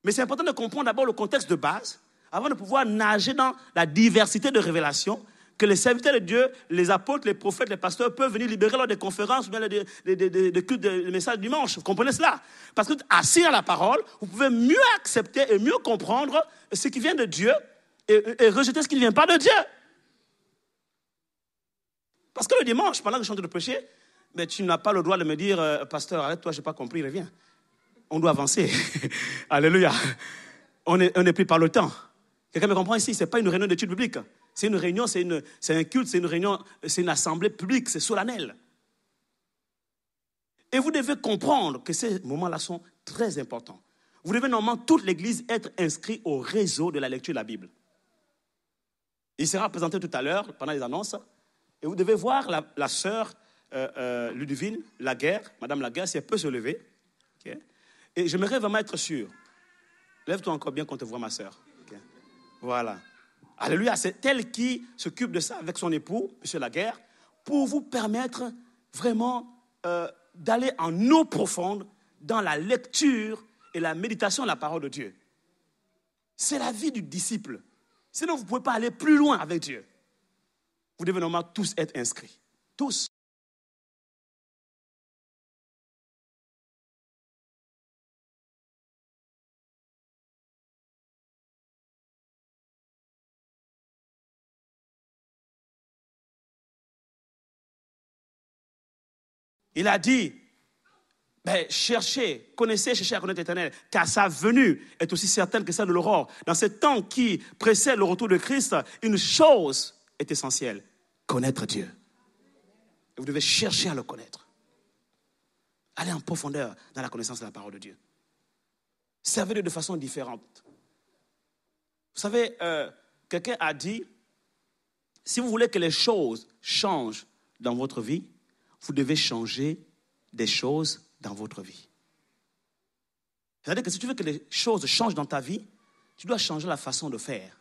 Mais c'est important de comprendre d'abord le contexte de base, avant de pouvoir nager dans la diversité de révélations que les serviteurs de Dieu, les apôtres, les prophètes, les pasteurs peuvent venir libérer lors des conférences ou bien des cultes de messages dimanche. Vous comprenez cela? Parce que assis à la parole, vous pouvez mieux accepter et mieux comprendre ce qui vient de Dieu et rejeter ce qui ne vient pas de Dieu. Parce que le dimanche, pendant que je suis en train de prêcher, mais tu n'as pas le droit de me dire, pasteur, arrête-toi, je n'ai pas compris, reviens. On doit avancer. Alléluia. On est pris par le temps. Quelqu'un me comprend ici? Ce n'est pas une réunion d'études bibliques. C'est une réunion, c'est un culte, c'est une réunion, c'est une assemblée publique, c'est solennel. Et vous devez comprendre que ces moments-là sont très importants. Vous devez normalement, toute l'Église, être inscrit au réseau de la lecture de la Bible. Il sera présenté tout à l'heure, pendant les annonces, et vous devez voir la sœur Ludivine Laguerre, Madame Laguerre, si elle peut se lever. Okay. Et j'aimerais vraiment être sûr. Lève-toi encore bien qu'on te voit, ma sœur. Okay. Voilà. Alléluia, c'est elle qui s'occupe de ça avec son époux, M. Laguerre, pour vous permettre vraiment d'aller en eau profonde dans la lecture et la méditation de la parole de Dieu. C'est la vie du disciple. Sinon, vous ne pouvez pas aller plus loin avec Dieu. Vous devez normalement tous être inscrits. Tous. Il a dit, cherchez, connaissez, cherchez à connaître l'Éternel, car sa venue est aussi certaine que celle de l'aurore. Dans ce temps qui précède le retour de Christ, une chose est essentielle, connaître Dieu. Et vous devez chercher à le connaître. Allez en profondeur dans la connaissance de la parole de Dieu. Servez-le de façon différente. Vous savez, quelqu'un a dit si vous voulez que les choses changent dans votre vie, vous devez changer des choses dans votre vie. C'est-à-dire que si tu veux que les choses changent dans ta vie, tu dois changer la façon de faire.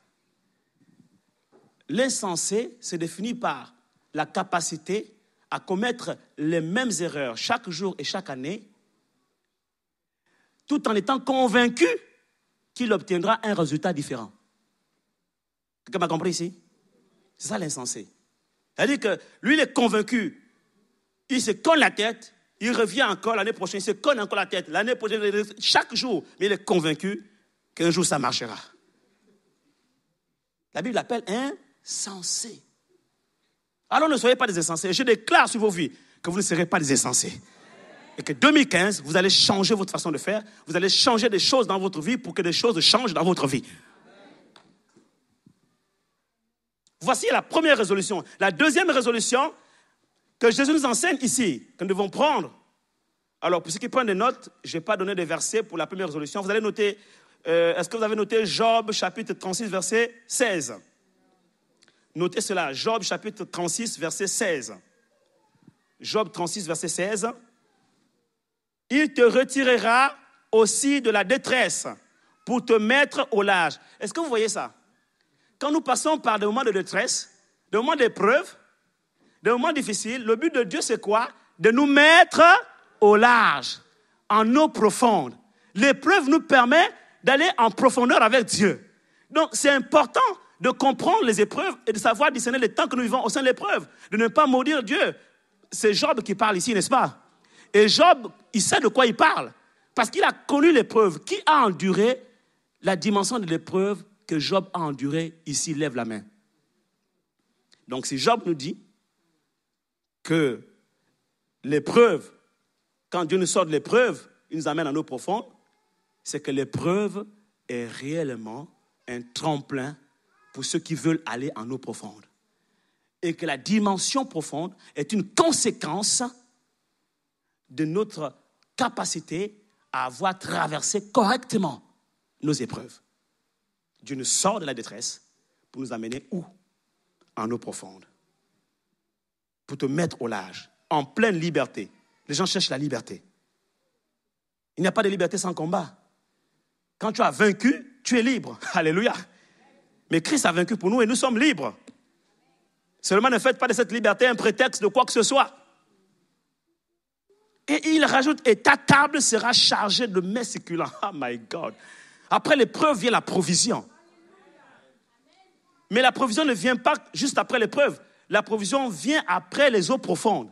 L'insensé se définit par la capacité à commettre les mêmes erreurs chaque jour et chaque année, tout en étant convaincu qu'il obtiendra un résultat différent. Quelqu'un m'a compris ici? C'est ça l'insensé. C'est-à-dire que lui, il est convaincu, il se cogne la tête, il revient encore l'année prochaine, il se cogne encore la tête, l'année prochaine, chaque jour, mais il est convaincu qu'un jour ça marchera. La Bible l'appelle insensé. Alors ne soyez pas des insensés. Je déclare sur vos vies que vous ne serez pas des insensés. Et que 2015, vous allez changer votre façon de faire, vous allez changer des choses dans votre vie pour que des choses changent dans votre vie. Voici la première résolution. La deuxième résolution que Jésus nous enseigne ici, que nous devons prendre. Alors, pour ceux qui prennent des notes, je n'ai pas donné des versets pour la première résolution. Vous allez noter, est-ce que vous avez noté Job, chapitre 36, verset 16? Notez cela, Job, chapitre 36, verset 16. Job 36, verset 16. Il te retirera aussi de la détresse pour te mettre au large. Est-ce que vous voyez ça? Quand nous passons par des moments de détresse, des moments d'épreuve, des moments difficiles, le but de Dieu, c'est quoi? De nous mettre au large, en eau profonde. L'épreuve nous permet d'aller en profondeur avec Dieu. Donc, c'est important de comprendre les épreuves et de savoir discerner les temps que nous vivons au sein de l'épreuve, de ne pas maudire Dieu. C'est Job qui parle ici, n'est-ce pas? Et Job, il sait de quoi il parle, parce qu'il a connu l'épreuve. Qui a enduré la dimension de l'épreuve que Job a enduré, ici, lève la main. Donc, si Job nous dit que l'épreuve, quand Dieu nous sort de l'épreuve, il nous amène en eau profonde, c'est que l'épreuve est réellement un tremplin pour ceux qui veulent aller en eau profonde. Et que la dimension profonde est une conséquence de notre capacité à avoir traversé correctement nos épreuves. Dieu nous sort de la détresse pour nous amener où? En eau profonde. Pour te mettre au large, en pleine liberté. Les gens cherchent la liberté. Il n'y a pas de liberté sans combat. Quand tu as vaincu, tu es libre. Alléluia. Mais Christ a vaincu pour nous et nous sommes libres. Seulement ne faites pas de cette liberté un prétexte de quoi que ce soit. Et il rajoute, et ta table sera chargée de mets succulents. Oh my God. Après l'épreuve vient la provision. Mais la provision ne vient pas juste après l'épreuve. La provision vient après les eaux profondes.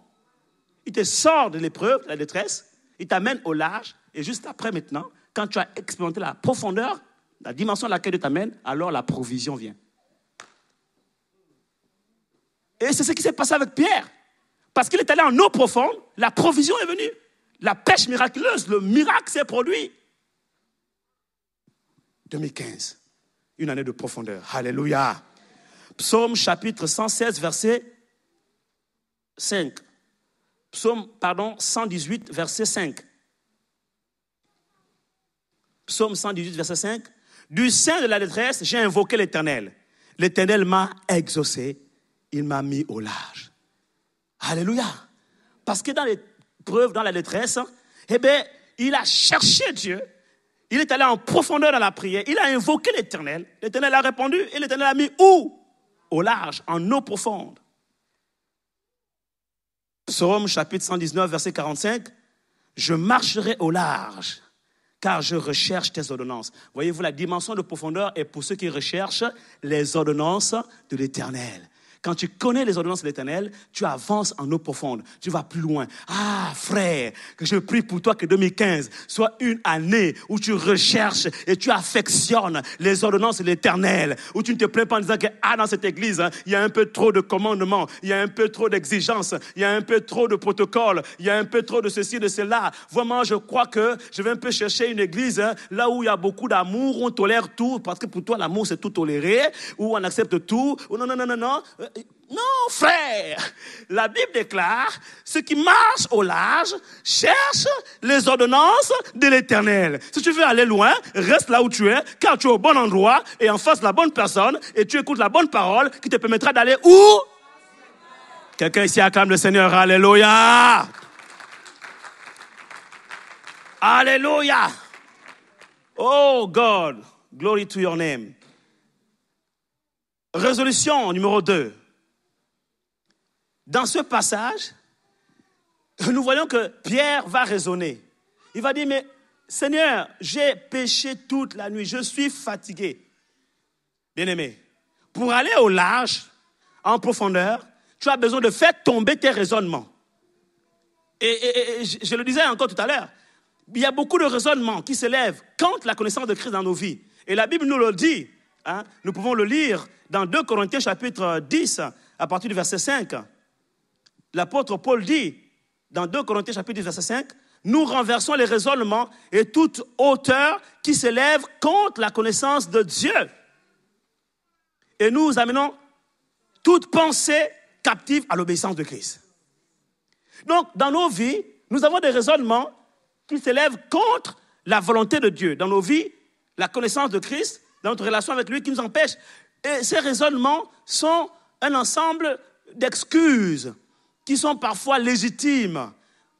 Il te sort de l'épreuve, de la détresse, il t'amène au large, et juste après maintenant, quand tu as expérimenté la profondeur, la dimension à laquelle il t'amène, alors la provision vient. Et c'est ce qui s'est passé avec Pierre. Parce qu'il est allé en eau profonde, la provision est venue. La pêche miraculeuse, le miracle s'est produit. 2015, une année de profondeur. Alléluia. Psaume chapitre 116, verset 5. Psaume, 118, verset 5. Psaume 118, verset 5. Du sein de la détresse, j'ai invoqué l'Éternel. L'Éternel m'a exaucé. Il m'a mis au large. Alléluia. Parce que dans l'épreuve, dans la détresse, il a cherché Dieu. Il est allé en profondeur dans la prière. Il a invoqué l'Éternel. L'Éternel a répondu et l'Éternel a mis où? Au large, en eau profonde. Psaume chapitre 119, verset 45. Je marcherai au large, car je recherche tes ordonnances. Voyez-vous, la dimension de profondeur est pour ceux qui recherchent les ordonnances de l'Éternel. Quand tu connais les ordonnances de l'Éternel, tu avances en eau profonde. Tu vas plus loin. Ah, frère, que je prie pour toi que 2015 soit une année où tu recherches et tu affectionnes les ordonnances de l'Éternel. Où tu ne te plains pas en disant que, dans cette église, il y a un peu trop de commandements, il y a un peu trop d'exigences, il y a un peu trop de protocoles, il y a un peu trop de ceci, de cela. Vraiment, je crois que je vais un peu chercher une église là où il y a beaucoup d'amour, où on tolère tout, parce que pour toi, l'amour, c'est tout tolérer, où on accepte tout. Non. Non, frère. La Bible déclare, ceux qui marchent au large cherchent les ordonnances de l'Éternel. Si tu veux aller loin, reste là où tu es, car tu es au bon endroit et en face de la bonne personne et tu écoutes la bonne parole qui te permettra d'aller où? Quelqu'un ici acclame le Seigneur. Alléluia. Alléluia. Oh God, glory to your name. Résolution numéro 2. Dans ce passage, nous voyons que Pierre va raisonner. Il va dire, mais Seigneur, j'ai péché toute la nuit, je suis fatigué. Bien-aimé, pour aller au large, en profondeur, tu as besoin de faire tomber tes raisonnements. Et je le disais encore tout à l'heure, il y a beaucoup de raisonnements qui s'élèvent contre la connaissance de Christ dans nos vies. Et la Bible nous le dit, hein, nous pouvons le lire dans 2 Corinthiens chapitre 10, à partir du verset 5. L'apôtre Paul dit, dans 2 Corinthiens chapitre 10, verset 5, « Nous renversons les raisonnements et toute hauteur qui s'élève contre la connaissance de Dieu. Et nous amenons toute pensée captive à l'obéissance de Christ. » Donc, dans nos vies, nous avons des raisonnements qui s'élèvent contre la volonté de Dieu. Dans nos vies, la connaissance de Christ, dans notre relation avec lui, qui nous empêche. Et ces raisonnements sont un ensemble d'excuses qui sont parfois légitimes,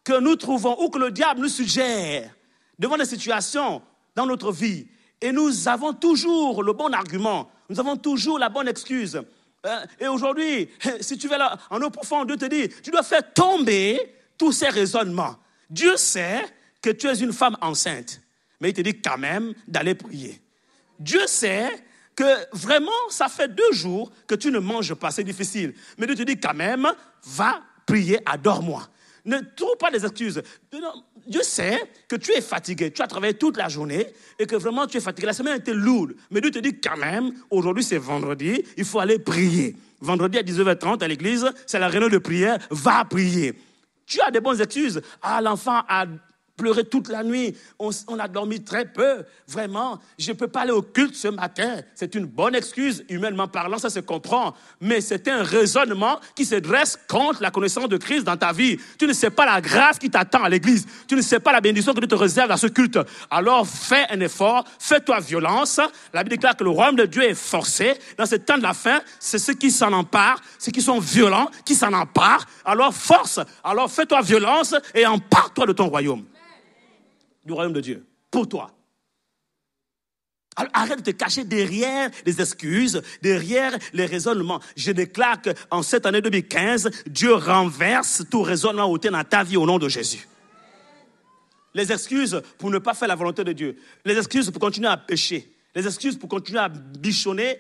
que nous trouvons ou que le diable nous suggère devant des situations dans notre vie. Et nous avons toujours le bon argument, nous avons toujours la bonne excuse. Et aujourd'hui, si tu vas là, en eau profonde, Dieu te dit, tu dois faire tomber tous ces raisonnements. Dieu sait que tu es une femme enceinte, mais il te dit quand même d'aller prier. Dieu sait que vraiment, ça fait 2 jours que tu ne manges pas, c'est difficile. Mais Dieu te dit quand même, va prier, adore-moi. Ne trouve pas des excuses. Dieu sait que tu es fatigué, tu as travaillé toute la journée et que vraiment tu es fatigué. La semaine était lourde, mais Dieu te dit quand même, aujourd'hui c'est vendredi, il faut aller prier. Vendredi à 19h30 à l'église, c'est la réunion de prière, va prier. Tu as des bonnes excuses. Ah, l'enfant a pleuré toute la nuit, on a dormi très peu, vraiment, je ne peux pas aller au culte ce matin. C'est une bonne excuse, humainement parlant, ça se comprend, mais c'est un raisonnement qui se dresse contre la connaissance de Christ dans ta vie. Tu ne sais pas la grâce qui t'attend à l'église, tu ne sais pas la bénédiction que Dieu te réserve à ce culte. Alors fais un effort, fais-toi violence. La Bible déclare que le royaume de Dieu est forcé. Dans ce temps de la fin, c'est ceux qui s'en emparent, ceux qui sont violents, qui s'en emparent. Alors force, alors fais-toi violence et empare-toi de ton royaume. Du royaume de Dieu, pour toi. Alors arrête de te cacher derrière les excuses, derrière les raisonnements. Je déclare qu'en cette année 2015, Dieu renverse tout raisonnement ôté dans ta vie au nom de Jésus. Les excuses pour ne pas faire la volonté de Dieu, les excuses pour continuer à pécher, les excuses pour continuer à bichonner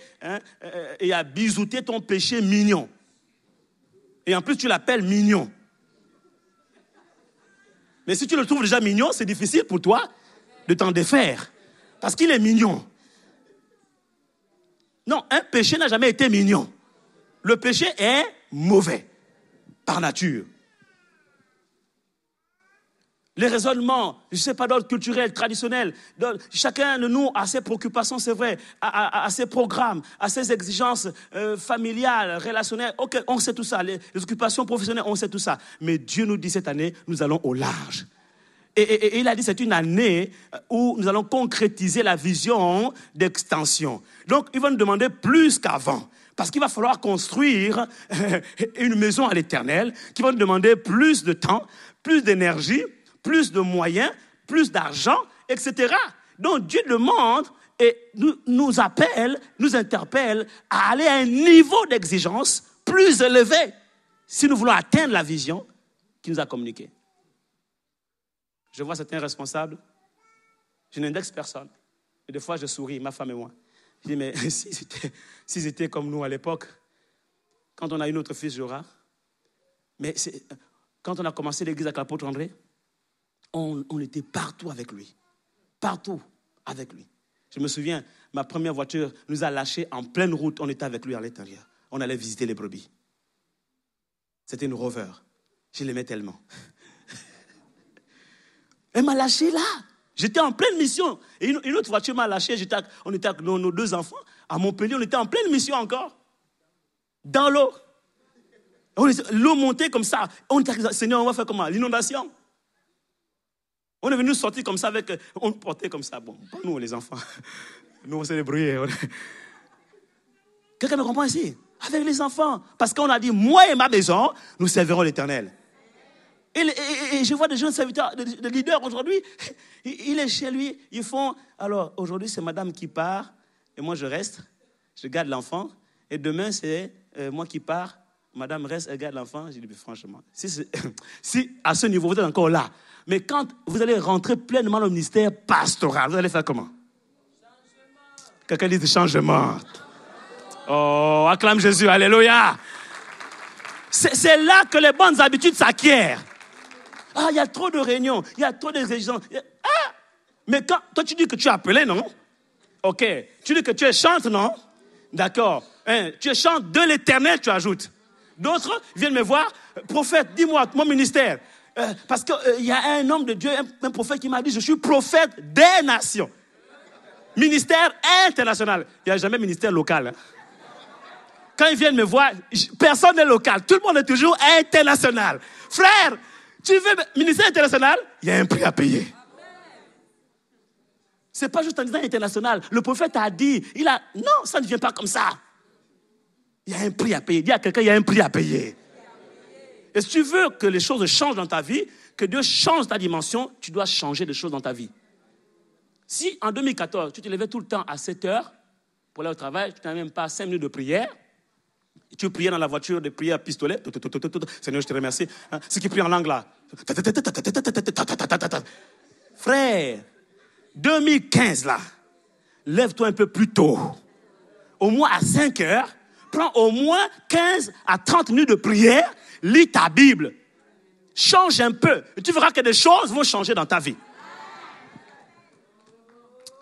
et à bisouter ton péché mignon. Et en plus tu l'appelles mignon. Mais si tu le trouves déjà mignon, c'est difficile pour toi de t'en défaire. Parce qu'il est mignon. Non, un péché n'a jamais été mignon. Le péché est mauvais, par nature. Les raisonnements, je ne sais pas, d'ordre culturel, traditionnel, chacun de nous a ses préoccupations, c'est vrai, a ses programmes, a ses exigences familiales, relationnelles. Ok, on sait tout ça, les occupations professionnelles, on sait tout ça. Mais Dieu nous dit cette année, nous allons au large. Et il a dit, c'est une année où nous allons concrétiser la vision d'extension. Donc, il va nous demander plus qu'avant. Parce qu'il va falloir construire une maison à l'Éternel qui va nous demander plus de temps, plus d'énergie, plus de moyens, plus d'argent, etc. Donc Dieu demande et nous appelle, nous interpelle à aller à un niveau d'exigence plus élevé si nous voulons atteindre la vision qu'il nous a communiquée. Je vois certains responsables, je n'indexe personne. Et des fois je souris, ma femme et moi. Je dis, mais s'ils étaient comme nous à l'époque, quand on a eu notre fils Jorah, mais quand on a commencé l'église avec l'apôtre André, on était partout avec lui. Partout avec lui. Je me souviens, ma première voiture nous a lâchés en pleine route. On était avec lui à l'intérieur. On allait visiter les brebis. C'était une Rover. Je l'aimais tellement. Elle m'a lâché là. J'étais en pleine mission. Et une autre voiture m'a lâché. On était avec nos 2 enfants. À Montpellier, on était en pleine mission encore. dans l'eau. L'eau montait comme ça. On dit, Seigneur, on va faire comment? L'inondation. On est venu sortir comme ça avec... On portait comme ça. Bon, pas nous les enfants. Nous on s'est débrouillés. Quelqu'un me comprend ici? Avec les enfants. Parce qu'on a dit, moi et ma maison, nous servirons l'Éternel. Et je vois des jeunes serviteurs, des leaders aujourd'hui. Il est chez lui. Ils font... Alors, aujourd'hui, c'est madame qui part. Et moi, je reste. Je garde l'enfant. Et demain, c'est moi qui pars. Madame reste, elle garde l'enfant. J'ai dit, franchement, si à ce niveau, vous êtes encore là. Mais quand vous allez rentrer pleinement dans le ministère pastoral, vous allez faire comment? Quelqu'un dit changement. Oh, acclame Jésus, alléluia. C'est là que les bonnes habitudes s'acquièrent. Ah, il y a trop de réunions, il y a trop d'exigences. Ah, mais quand toi tu dis que tu es appelé, non? Ok. Tu dis que tu es chante, non? D'accord. Tu es chante de l'Éternel, tu ajoutes. D'autres viennent me voir, prophète, dis-moi, mon ministère. Parce qu'il y a un homme de Dieu, un prophète qui m'a dit, je suis prophète des nations. Ministère international. Il n'y a jamais ministère local. Hein. Quand ils viennent me voir, personne n'est local. Tout le monde est toujours international. Frère, tu veux ministère international? Il y a un prix à payer. Ce n'est pas juste un ministère international. Le prophète a dit, non, ça ne vient pas comme ça. Il y a un prix à payer. Dis à quelqu'un, il y a un prix à payer. Et si tu veux que les choses changent dans ta vie, que Dieu change ta dimension, tu dois changer les choses dans ta vie. Si en 2014, tu te levais tout le temps à 7 heures pour aller au travail, tu n'avais même pas 5 minutes de prière, et tu priais dans la voiture des prières à pistolet, Seigneur, je te remercie. Ce qui prie en langue là. Frère, 2015 là, lève-toi un peu plus tôt. Au moins à 5 heures, prends au moins 15 à 30 minutes de prière, lis ta Bible. Change un peu. Et tu verras que des choses vont changer dans ta vie.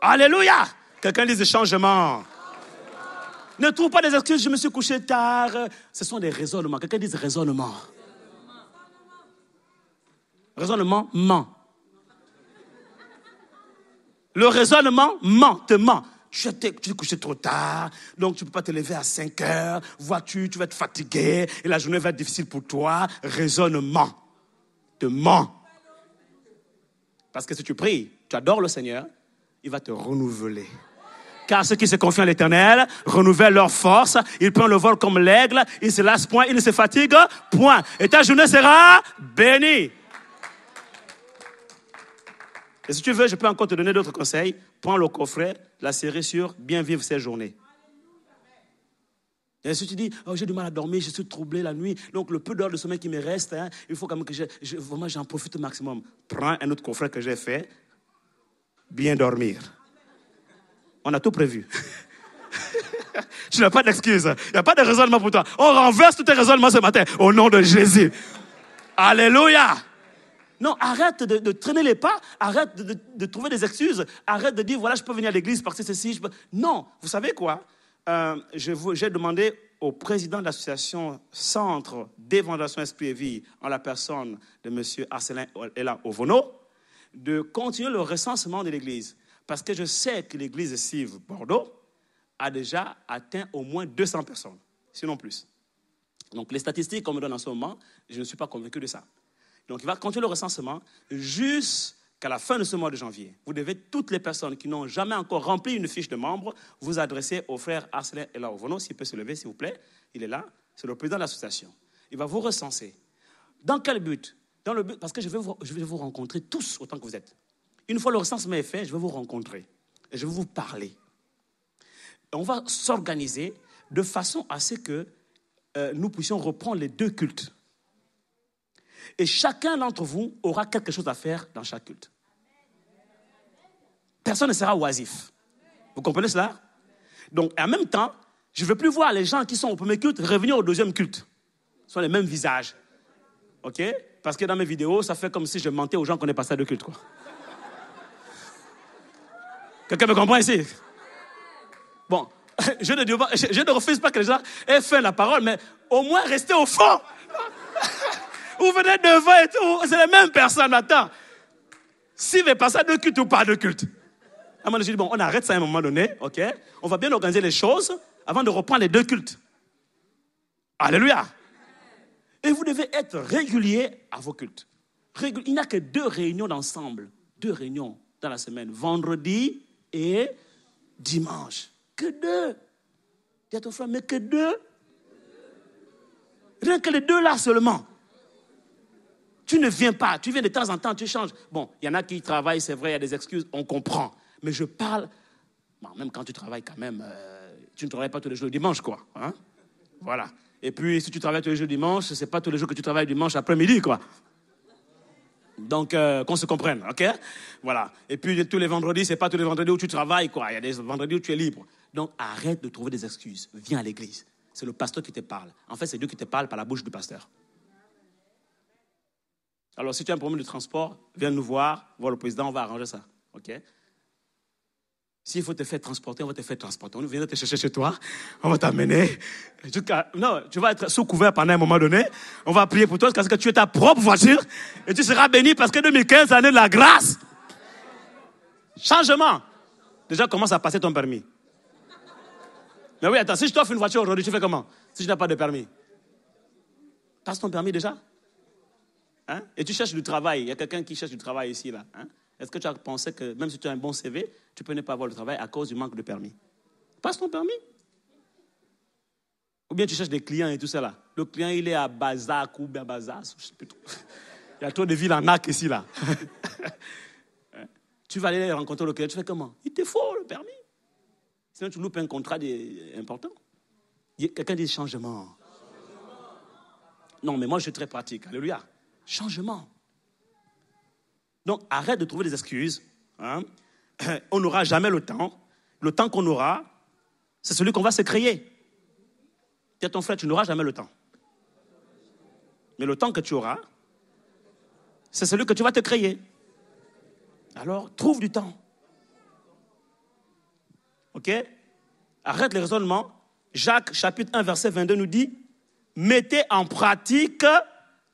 Alléluia. Quelqu'un dit changement. Ne trouve pas des excuses, je me suis couché tard. Ce sont des raisonnements. Quelqu'un dit raisonnement. Raisonnement ment. Le raisonnement te ment. Tu t'es couché trop tard, donc tu ne peux pas te lever à 5 heures. Vois-tu, tu vas être fatigué et la journée va être difficile pour toi. Raisonnement te ment. Parce que si tu pries, tu adores le Seigneur, il va te renouveler. Car ceux qui se confient en l'Éternel renouvellent leur force. Ils prennent le vol comme l'aigle. Ils ne se lassent point, ils ne se fatiguent point. Et ta journée sera bénie. Et si tu veux, je peux encore te donner d'autres conseils. Prends le coffret, la série sur bien vivre ses journées. Et si tu dis, j'ai du mal à dormir, je suis troublé la nuit, donc le peu d'heures de sommeil qui me reste, il faut quand même que vraiment j'en profite au maximum. Prends un autre coffret que j'ai fait, bien dormir. On a tout prévu. Tu n'as pas d'excuse. Il n'y a pas de raisonnement pour toi. On renverse tous tes raisonnements ce matin au nom de Jésus. Alléluia. Non, arrête de traîner les pas. Arrête de trouver des excuses. Arrête de dire, voilà, je peux venir à l'église parce que ceci. Non, vous savez quoi? J'ai demandé au président de l'association Centre d'évangélisation Esprit et Vie, en la personne de M. Arcelin Ella Ovono, de continuer le recensement de l'église. Parce que je sais que l'église de Cives Bordeaux a déjà atteint au moins 200 personnes, sinon plus. Donc les statistiques qu'on me donne en ce moment, je ne suis pas convaincu de ça. Donc il va continuer le recensement jusqu'à la fin de ce mois de janvier. Vous devez, toutes les personnes qui n'ont jamais encore rempli une fiche de membre, vous adresser au frère Arcelin Ella Ovono, s'il peut se lever, s'il vous plaît. Il est là, c'est le président de l'association. Il va vous recenser. Dans quel but? Dans le but, parce que je vais vous rencontrer tous autant que vous êtes. Une fois le recensement est fait, je vais vous rencontrer et je vais vous parler. On va s'organiser de façon à ce que nous puissions reprendre les 2 cultes. Et chacun d'entre vous aura quelque chose à faire dans chaque culte. Personne ne sera oisif. Vous comprenez cela? Donc, en même temps, je ne veux plus voir les gens qui sont au premier culte revenir au deuxième culte. Ce sont les mêmes visages. OK? Parce que dans mes vidéos, ça fait comme si je mentais aux gens qu'on est passé à 2 cultes, quoi. Quelqu'un me comprend ici? Bon, je ne refuse pas que les gens aient fait la parole, mais au moins restez au fond. Vous venez devant et tout, c'est les mêmes personnes. Attends, s'il veut passer à 2 cultes ou pas 2 cultes? À un moment donné, je dis, bon, on arrête ça à un moment donné, ok? On va bien organiser les choses avant de reprendre les 2 cultes. Alléluia. Et vous devez être régulier à vos cultes. Il n'y a que 2 réunions d'ensemble. 2 réunions dans la semaine. Vendredi et dimanche. Que 2. Dis à ton frère, mais que 2. Rien que les 2 là seulement. Tu ne viens pas. Tu viens de temps en temps, tu changes. Bon, il y en a qui travaillent, c'est vrai, il y a des excuses, on comprend. Mais je parle, bon, même quand tu travailles quand même, tu ne travailles pas tous les jours le dimanche, quoi. Hein? Voilà. Et puis, si tu travailles tous les jours le dimanche, ce n'est pas tous les jours que tu travailles dimanche après-midi, quoi. Donc, qu'on se comprenne, ok? Voilà. Et puis, tous les vendredis, ce n'est pas tous les vendredis où tu travailles, quoi. Il y a des vendredis où tu es libre. Donc, arrête de trouver des excuses. Viens à l'église. C'est le pasteur qui te parle. En fait, c'est Dieu qui te parle par la bouche du pasteur. Alors, si tu as un problème de transport, viens nous voir le président, on va arranger ça, ok? S'il faut te faire transporter, on va te faire transporter. On viendra te chercher chez toi, on va t'amener. Non, tu vas être sous couvert pendant un moment donné. On va prier pour toi parce que tu es ta propre voiture et tu seras béni parce que 2015, année de la grâce. Changement. Déjà, commence à passer ton permis. Mais oui, attends, si je t'offre une voiture aujourd'hui, tu fais comment? Si tu n'as pas de permis. Passe ton permis déjà? Hein? Et tu cherches du travail. Il y a quelqu'un qui cherche du travail ici, là. Hein? Est-ce que tu as pensé que même si tu as un bon CV, tu peux ne pas avoir le travail à cause du manque de permis? Passe ton permis. Ou bien tu cherches des clients et tout ça là. Le client, il est à Bazac ou bien Bazar. Je sais plus trop. Il y a trop de villes en arc ici, là. Tu vas aller rencontrer le client, tu fais comment? Il te faut le permis. Sinon, tu loupes un contrat important. Quelqu'un dit changement. Non, mais moi, je suis très pratique. Alléluia. Changement. Donc, arrête de trouver des excuses. Hein. On n'aura jamais le temps. Le temps qu'on aura, c'est celui qu'on va se créer. Dis à ton frère, tu n'auras jamais le temps. Mais le temps que tu auras, c'est celui que tu vas te créer. Alors, trouve du temps. OK? Arrête les raisonnements. Jacques, chapitre 1, verset 22 nous dit « Mettez en pratique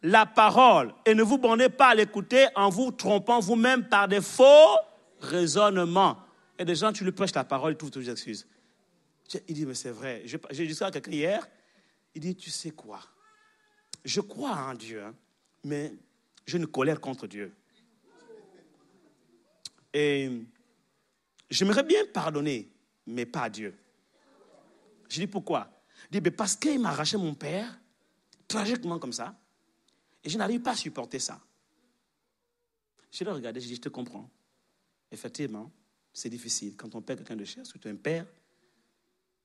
la parole et ne vous bornez pas à l'écouter en vous trompant vous-même par des faux raisonnements. » Et des gens, tu lui prêches la parole, ils trouvent toutes les excuses. Il dit, mais c'est vrai. J'ai dit ça à quelqu'un hier. Il dit, tu sais quoi? Je crois en Dieu, hein, mais j'ai une colère contre Dieu. Et j'aimerais bien pardonner, mais pas à Dieu. Je dis, pourquoi? Il dit, mais parce qu'il m'a arraché mon père, tragiquement comme ça, et je n'arrive pas à supporter ça. Je l'ai regardé, je dis, je te comprends. Effectivement, c'est difficile. Quand on perd quelqu'un de cher, surtout un père,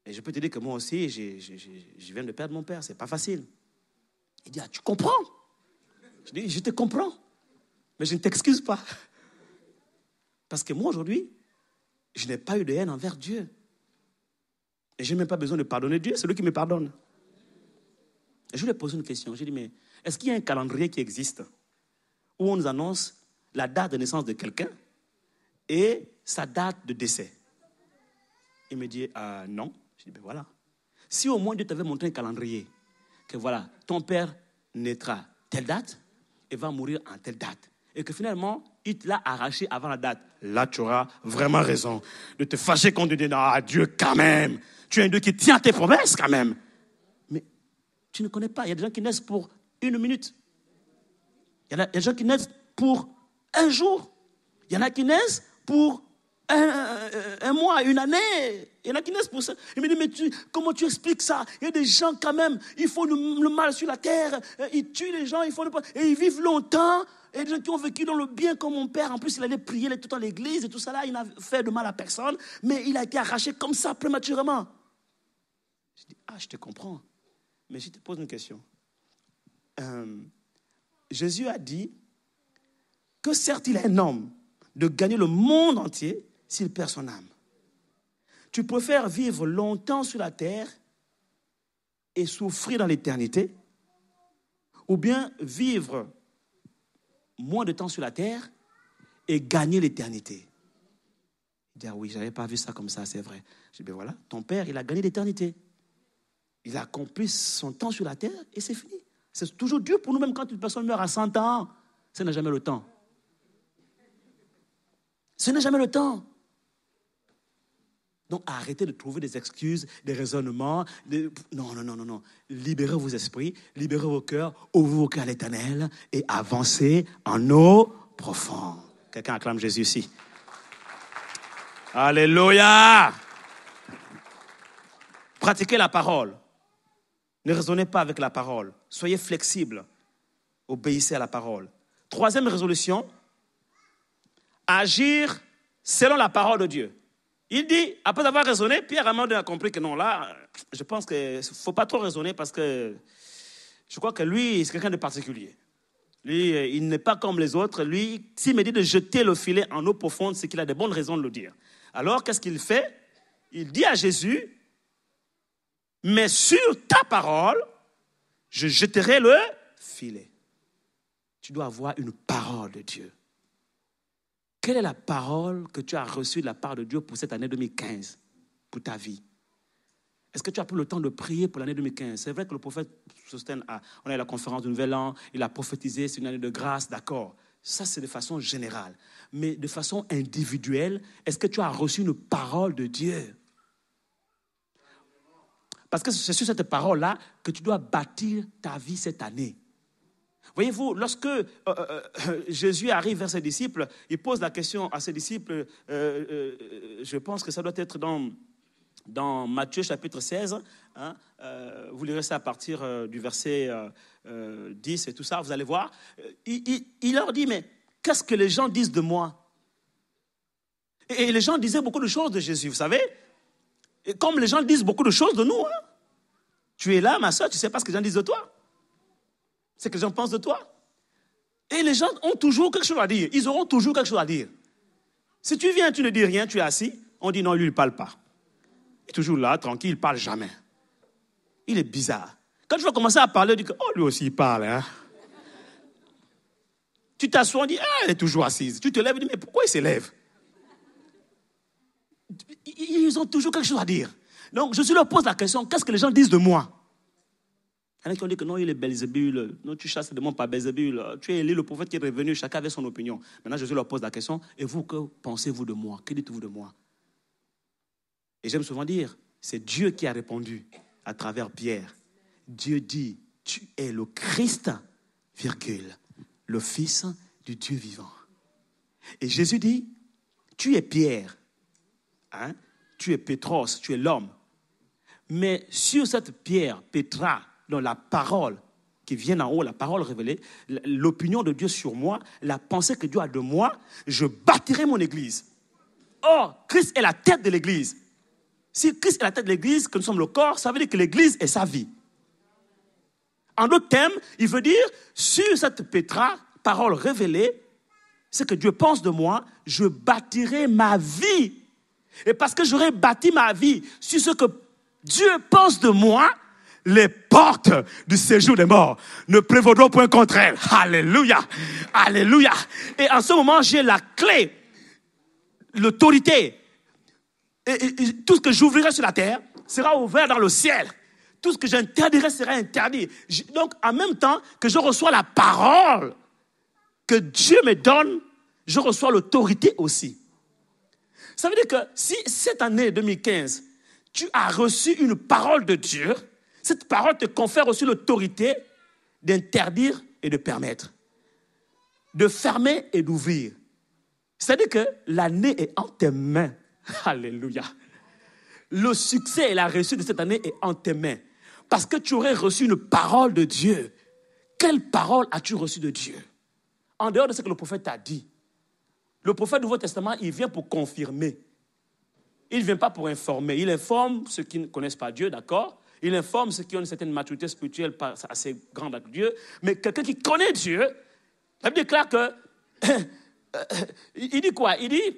et je peux te dire que moi aussi, je viens de perdre mon père, c'est pas facile. Il dit, ah, tu comprends? Je dis, je te comprends, mais je ne t'excuse pas. Parce que moi, aujourd'hui, je n'ai pas eu de haine envers Dieu. Et je n'ai même pas besoin de pardonner Dieu, c'est lui qui me pardonne. Et je lui ai posé une question, j'ai dit, mais est-ce qu'il y a un calendrier qui existe où on nous annonce la date de naissance de quelqu'un et sa date de décès? Il me dit, non. Je dis, ben voilà. Si au moins Dieu t'avait montré un calendrier, que voilà, ton père naîtra telle date et va mourir en telle date, et que finalement, il te l'a arraché avant la date, là tu auras vraiment raison de te fâcher contre Dieu. Non, Dieu quand même, tu es un Dieu qui tient tes promesses quand même. Mais tu ne connais pas, il y a des gens qui naissent pour 1 minute. Il y a des gens qui naissent pour 1 jour. Il y en a qui naissent pour un mois, 1 année. Il y en a qui naissent pour ça. Il me dit, mais comment tu expliques ça? Il y a des gens quand même, ils font le mal sur la terre, ils tuent les gens, et ils vivent longtemps. Et des gens qui ont vécu dans le bien comme mon père. En plus, il allait prier tout le temps à l'église et tout ça là. Il n'a fait de mal à personne. Mais il a été arraché comme ça prématurément. Je dis, je te comprends. Mais je te pose une question. Jésus a dit que certes, il est un homme de gagner le monde entier s'il perd son âme. Tu préfères vivre longtemps sur la terre et souffrir dans l'éternité, ou bien vivre moins de temps sur la terre et gagner l'éternité? Il dit, oui, je n'avais pas vu ça comme ça, c'est vrai. Je dis, ben voilà, ton père, il a gagné l'éternité. Il a accompli son temps sur la terre et c'est fini. C'est toujours dur pour nous, même quand une personne meurt à 100 ans. Ce n'est jamais le temps. Ce n'est jamais le temps. Donc, arrêtez de trouver des excuses, des raisonnements. Non. Libérez vos esprits, libérez vos cœurs, ouvrez vos cœurs à l'Éternel et avancez en eau profonde. Quelqu'un acclame Jésus ici. Alléluia! Pratiquez la parole. Ne raisonnez pas avec la parole. Soyez flexibles. Obéissez à la parole. Troisième résolution, agir selon la parole de Dieu. Il dit, après avoir raisonné, Pierre a compris que non, là, je pense qu'il ne faut pas trop raisonner parce que je crois que lui, c'est quelqu'un de particulier. Lui, il n'est pas comme les autres. Lui, s'il me dit de jeter le filet en eau profonde, c'est qu'il a de bonnes raisons de le dire. Alors, qu'est-ce qu'il fait? Il dit à Jésus, mais sur ta parole, je jeterai le filet. Tu dois avoir une parole de Dieu. Quelle est la parole que tu as reçue de la part de Dieu pour cette année 2015, pour ta vie? Est-ce que tu as pris le temps de prier pour l'année 2015? C'est vrai que le prophète Sosten, on a eu la conférence du Nouvel An, il a prophétisé, c'est une année de grâce, d'accord. Ça, c'est de façon générale. Mais de façon individuelle, est-ce que tu as reçu une parole de Dieu? Parce que c'est sur cette parole-là que tu dois bâtir ta vie cette année. Voyez-vous, lorsque Jésus arrive vers ses disciples, il pose la question à ses disciples, je pense que ça doit être dans Matthieu chapitre 16, hein, vous lirez ça à partir du verset 10 et tout ça, vous allez voir. Il leur dit, mais qu'est-ce que les gens disent de moi? Et les gens disaient beaucoup de choses de Jésus, vous savez. Et comme les gens disent beaucoup de choses de nous, hein. Tu es là, ma soeur, tu ne sais pas ce que les gens disent de toi. C'est ce que les gens pensent de toi. Et les gens ont toujours quelque chose à dire. Ils auront toujours quelque chose à dire. Si tu viens, tu ne dis rien, tu es assis, on dit non, lui, il ne parle pas. Il est toujours là, tranquille, il ne parle jamais. Il est bizarre. Quand tu vas commencer à parler, tu dis, oh, lui aussi, il parle. Hein? Tu t'assois, on dit, ah, elle est toujours assise. Tu te lèves et dis, mais pourquoi il se lève? Ils ont toujours quelque chose à dire. Donc, je leur pose la question, qu'est-ce que les gens disent de moi? Il y en a qui ont dit que non, il est Belzébul. Non, tu chasses des démons par Belzébul. Tu es Élie, le prophète qui est revenu, chacun avait son opinion. Maintenant, Jésus leur pose la question, et vous, que pensez-vous de moi? Que dites-vous de moi? Et j'aime souvent dire, c'est Dieu qui a répondu à travers Pierre. Dieu dit, tu es le Christ, virgule, le Fils du Dieu vivant. Et Jésus dit, tu es Pierre, hein? Tu es Pétros, tu es l'homme. Mais sur cette pierre, Pétra, dans la parole qui vient en haut, la parole révélée, l'opinion de Dieu sur moi, la pensée que Dieu a de moi, je bâtirai mon église. Or, Christ est la tête de l'église. Si Christ est la tête de l'église, que nous sommes le corps, ça veut dire que l'église est sa vie. En d'autres termes, il veut dire, sur cette Pétra, parole révélée, ce que Dieu pense de moi, je bâtirai ma vie. Et parce que j'aurai bâti ma vie sur ce que Dieu pense de moi, les portes du séjour des morts ne prévaudront point contre elle. Alléluia, alléluia. Et en ce moment, j'ai la clé, l'autorité. Et tout ce que j'ouvrirai sur la terre sera ouvert dans le ciel. Tout ce que j'interdirai sera interdit. Donc, en même temps que je reçois la parole que Dieu me donne, je reçois l'autorité aussi. Ça veut dire que si cette année 2015, tu as reçu une parole de Dieu, cette parole te confère aussi l'autorité d'interdire et de permettre, de fermer et d'ouvrir. C'est-à-dire que l'année est en tes mains. Alléluia. Le succès et la réussite de cette année est en tes mains. Parce que tu aurais reçu une parole de Dieu. Quelle parole as-tu reçue de Dieu? En dehors de ce que le prophète t'a dit. Le prophète du Nouveau Testament, il vient pour confirmer. Il ne vient pas pour informer. Il informe ceux qui ne connaissent pas Dieu, d'accord? Il informe ceux qui ont une certaine maturité spirituelle pas assez grande avec Dieu. Mais quelqu'un qui connaît Dieu, la Bible déclare que... il dit quoi? Il dit,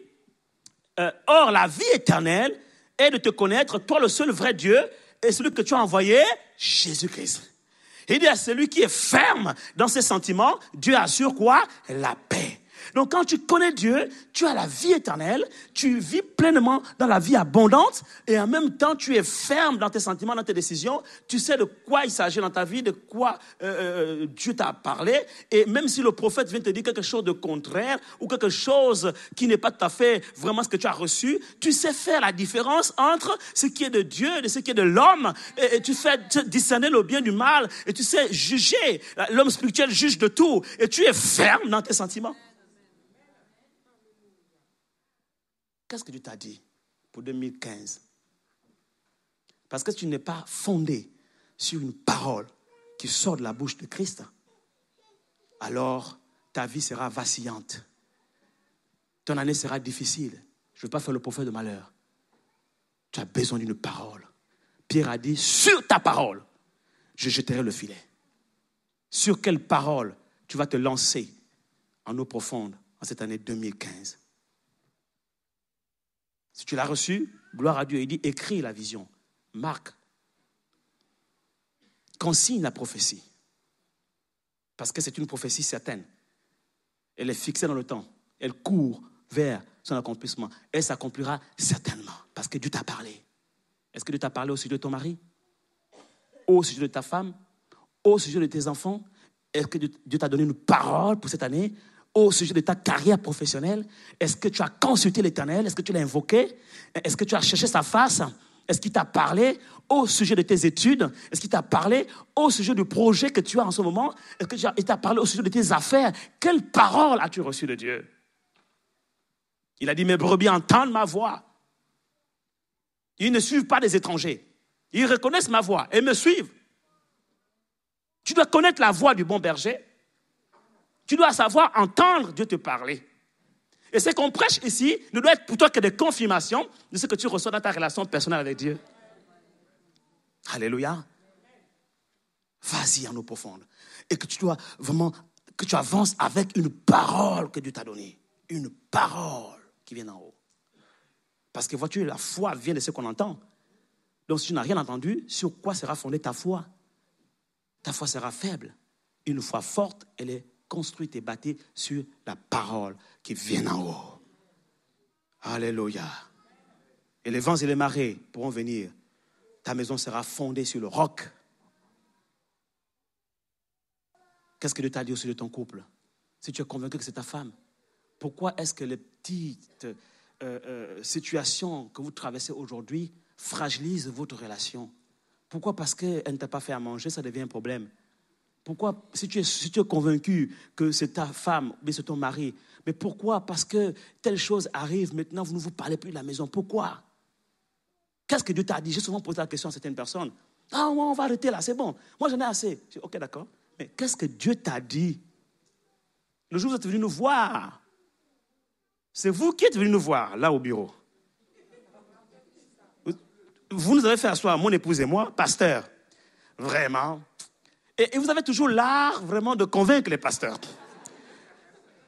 or la vie éternelle est de te connaître, toi le seul vrai Dieu, et celui que tu as envoyé, Jésus-Christ. Il dit à celui qui est ferme dans ses sentiments, Dieu assure quoi? La paix. Donc quand tu connais Dieu, tu as la vie éternelle, tu vis pleinement dans la vie abondante et en même temps tu es ferme dans tes sentiments, dans tes décisions. Tu sais de quoi il s'agit dans ta vie, de quoi Dieu t'a parlé. Et même si le prophète vient te dire quelque chose de contraire ou quelque chose qui n'est pas tout à fait vraiment ce que tu as reçu, tu sais faire la différence entre ce qui est de Dieu et ce qui est de l'homme. Et tu fais discerner le bien du mal et tu sais juger. L'homme spirituel juge de tout et tu es ferme dans tes sentiments. Qu'est-ce que Dieu t'a dit pour 2015? Parce que tu n'es pas fondé sur une parole qui sort de la bouche de Christ, alors ta vie sera vacillante. Ton année sera difficile. Je ne veux pas faire le prophète de malheur. Tu as besoin d'une parole. Pierre a dit, sur ta parole, je jeterai le filet. Sur quelle parole tu vas te lancer en eau profonde en cette année 2015? Si tu l'as reçu, gloire à Dieu. Il dit, écris la vision. Marque. Consigne la prophétie. Parce que c'est une prophétie certaine. Elle est fixée dans le temps. Elle court vers son accomplissement. Elle s'accomplira certainement. Parce que Dieu t'a parlé. Est-ce que Dieu t'a parlé au sujet de ton mari? Au sujet de ta femme? Au sujet de tes enfants? Est-ce que Dieu t'a donné une parole pour cette année? Au sujet de ta carrière professionnelle? Est-ce que tu as consulté l'Éternel? Est-ce que tu l'as invoqué? Est-ce que tu as cherché sa face? Est-ce qu'il t'a parlé au sujet de tes études? Est-ce qu'il t'a parlé au sujet du projet que tu as en ce moment? Est-ce qu'il t'a parlé au sujet de tes affaires? Quelle parole as-tu reçue de Dieu? Il a dit, mes brebis entendent ma voix. Ils ne suivent pas des étrangers. Ils reconnaissent ma voix et me suivent. Tu dois connaître la voix du bon berger. Tu dois savoir entendre Dieu te parler. Et ce qu'on prêche ici ne doit être pour toi que des confirmations de ce que tu reçois dans ta relation personnelle avec Dieu. Alléluia. Vas-y en eau profonde. Et que tu dois vraiment, que tu avances avec une parole que Dieu t'a donnée. Une parole qui vient d'en haut. Parce que vois-tu, la foi vient de ce qu'on entend. Donc si tu n'as rien entendu, sur quoi sera fondée ta foi? Ta foi sera faible. Une foi forte, elle est construite et bâtie sur la parole qui vient d'en haut. Alléluia. Et les vents et les marées pourront venir. Ta maison sera fondée sur le roc. Qu'est-ce que Dieu t'a dit au sujet de ton couple? Si tu es convaincu que c'est ta femme, pourquoi est-ce que les petites situations que vous traversez aujourd'hui fragilisent votre relation? Pourquoi? Parce qu'elle ne t'a pas fait à manger, ça devient un problème. Pourquoi? Si tu es convaincu que c'est ta femme, mais c'est ton mari, mais pourquoi? Parce que telle chose arrive, maintenant vous ne vous parlez plus de la maison. Pourquoi? Qu'est-ce que Dieu t'a dit? J'ai souvent posé la question à certaines personnes. Ah, on va arrêter là, c'est bon. Moi, j'en ai assez. Je dis, ok, d'accord. Mais qu'est-ce que Dieu t'a dit? Le jour où vous êtes venu nous voir, c'est vous qui êtes venu nous voir, là au bureau. Vous nous avez fait asseoir, mon épouse et moi, pasteur. Vraiment. Et vous avez toujours l'art vraiment de convaincre les pasteurs.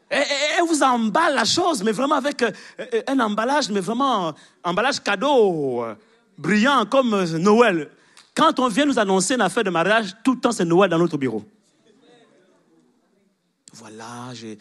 Et vous emballe la chose, mais vraiment avec un emballage, mais vraiment emballage cadeau, brillant comme Noël. Quand on vient nous annoncer une affaire de mariage, tout le temps c'est Noël dans notre bureau. Voilà, j'ai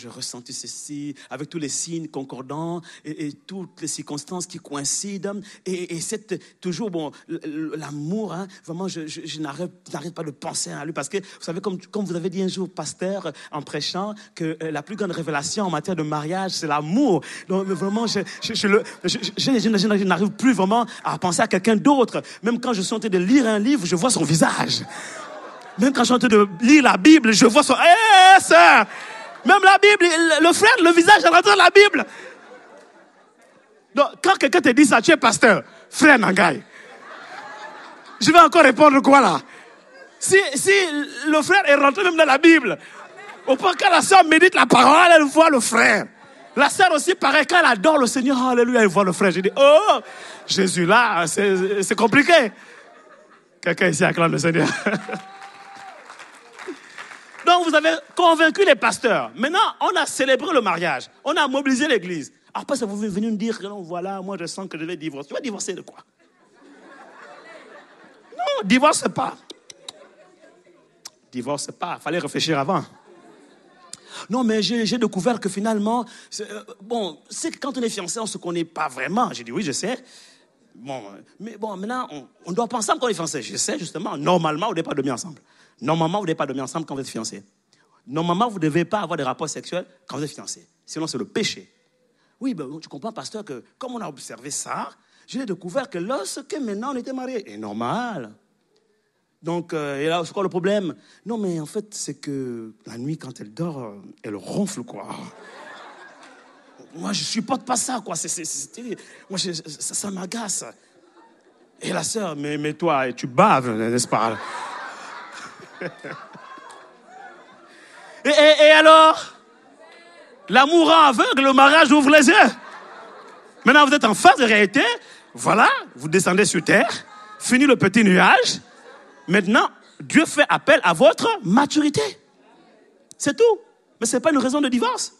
ressenti ceci, avec tous les signes concordants et toutes les circonstances qui coïncident. Et c'est toujours, bon, l'amour, hein, vraiment, je n'arrête pas de penser à lui. Parce que, vous savez, comme vous avez dit un jour, pasteur, en prêchant, que la plus grande révélation en matière de mariage, c'est l'amour. Donc, vraiment, je n'arrive plus vraiment à penser à quelqu'un d'autre. Même quand je suis en train de lire un livre, je vois son visage. Même quand je suis en train de lire la Bible, je vois son... sœur! Même la Bible, le frère, le visage est rentré dans la Bible. Donc, quand quelqu'un te dit ça, tu es pasteur, frère Nangaï. Je vais encore répondre quoi là? Si le frère est rentré même dans la Bible, au point quand la sœur médite la parole, elle voit le frère. La sœur aussi, pareil, quand elle adore le Seigneur, alléluia, elle voit le frère. Je dis, oh, Jésus là, c'est compliqué. Quelqu'un ici acclame le Seigneur. Donc, vous avez convaincu les pasteurs. Maintenant, on a célébré le mariage. On a mobilisé l'église. Après, ça vous venez nous dire, non, voilà, moi, je sens que je vais divorcer. Tu vas divorcer de quoi? Non, divorce pas. Divorce pas. Il fallait réfléchir avant. Non, mais j'ai découvert que finalement, c'est que quand on est fiancé, on ne se connaît pas vraiment. J'ai dit, oui, je sais. Mais maintenant, on doit pas ensemble quand on est fiancé. Je sais, justement, normalement, vous ne devez pas dormir ensemble. Normalement, vous ne devez pas dormir ensemble quand vous êtes fiancé. Normalement, vous ne devez pas avoir des rapports sexuels quand vous êtes fiancé. Sinon, c'est le péché. Oui, tu comprends, pasteur, que comme on a observé ça, j'ai découvert que lorsque maintenant on était mariés, c'est normal. Donc, et là, c'est quoi le problème? Non, mais en fait, c'est que la nuit, quand elle dort, elle ronfle, quoi. Moi, je ne supporte pas ça, quoi. Moi, ça m'agace. Et la sœur, mais toi, tu baves, n'est-ce pas? et alors? L'amour rend aveugle, le mariage ouvre les yeux. Maintenant, vous êtes en face de réalité. Voilà, vous descendez sur terre. Fini le petit nuage. Maintenant, Dieu fait appel à votre maturité. C'est tout. Mais ce n'est pas une raison de divorce.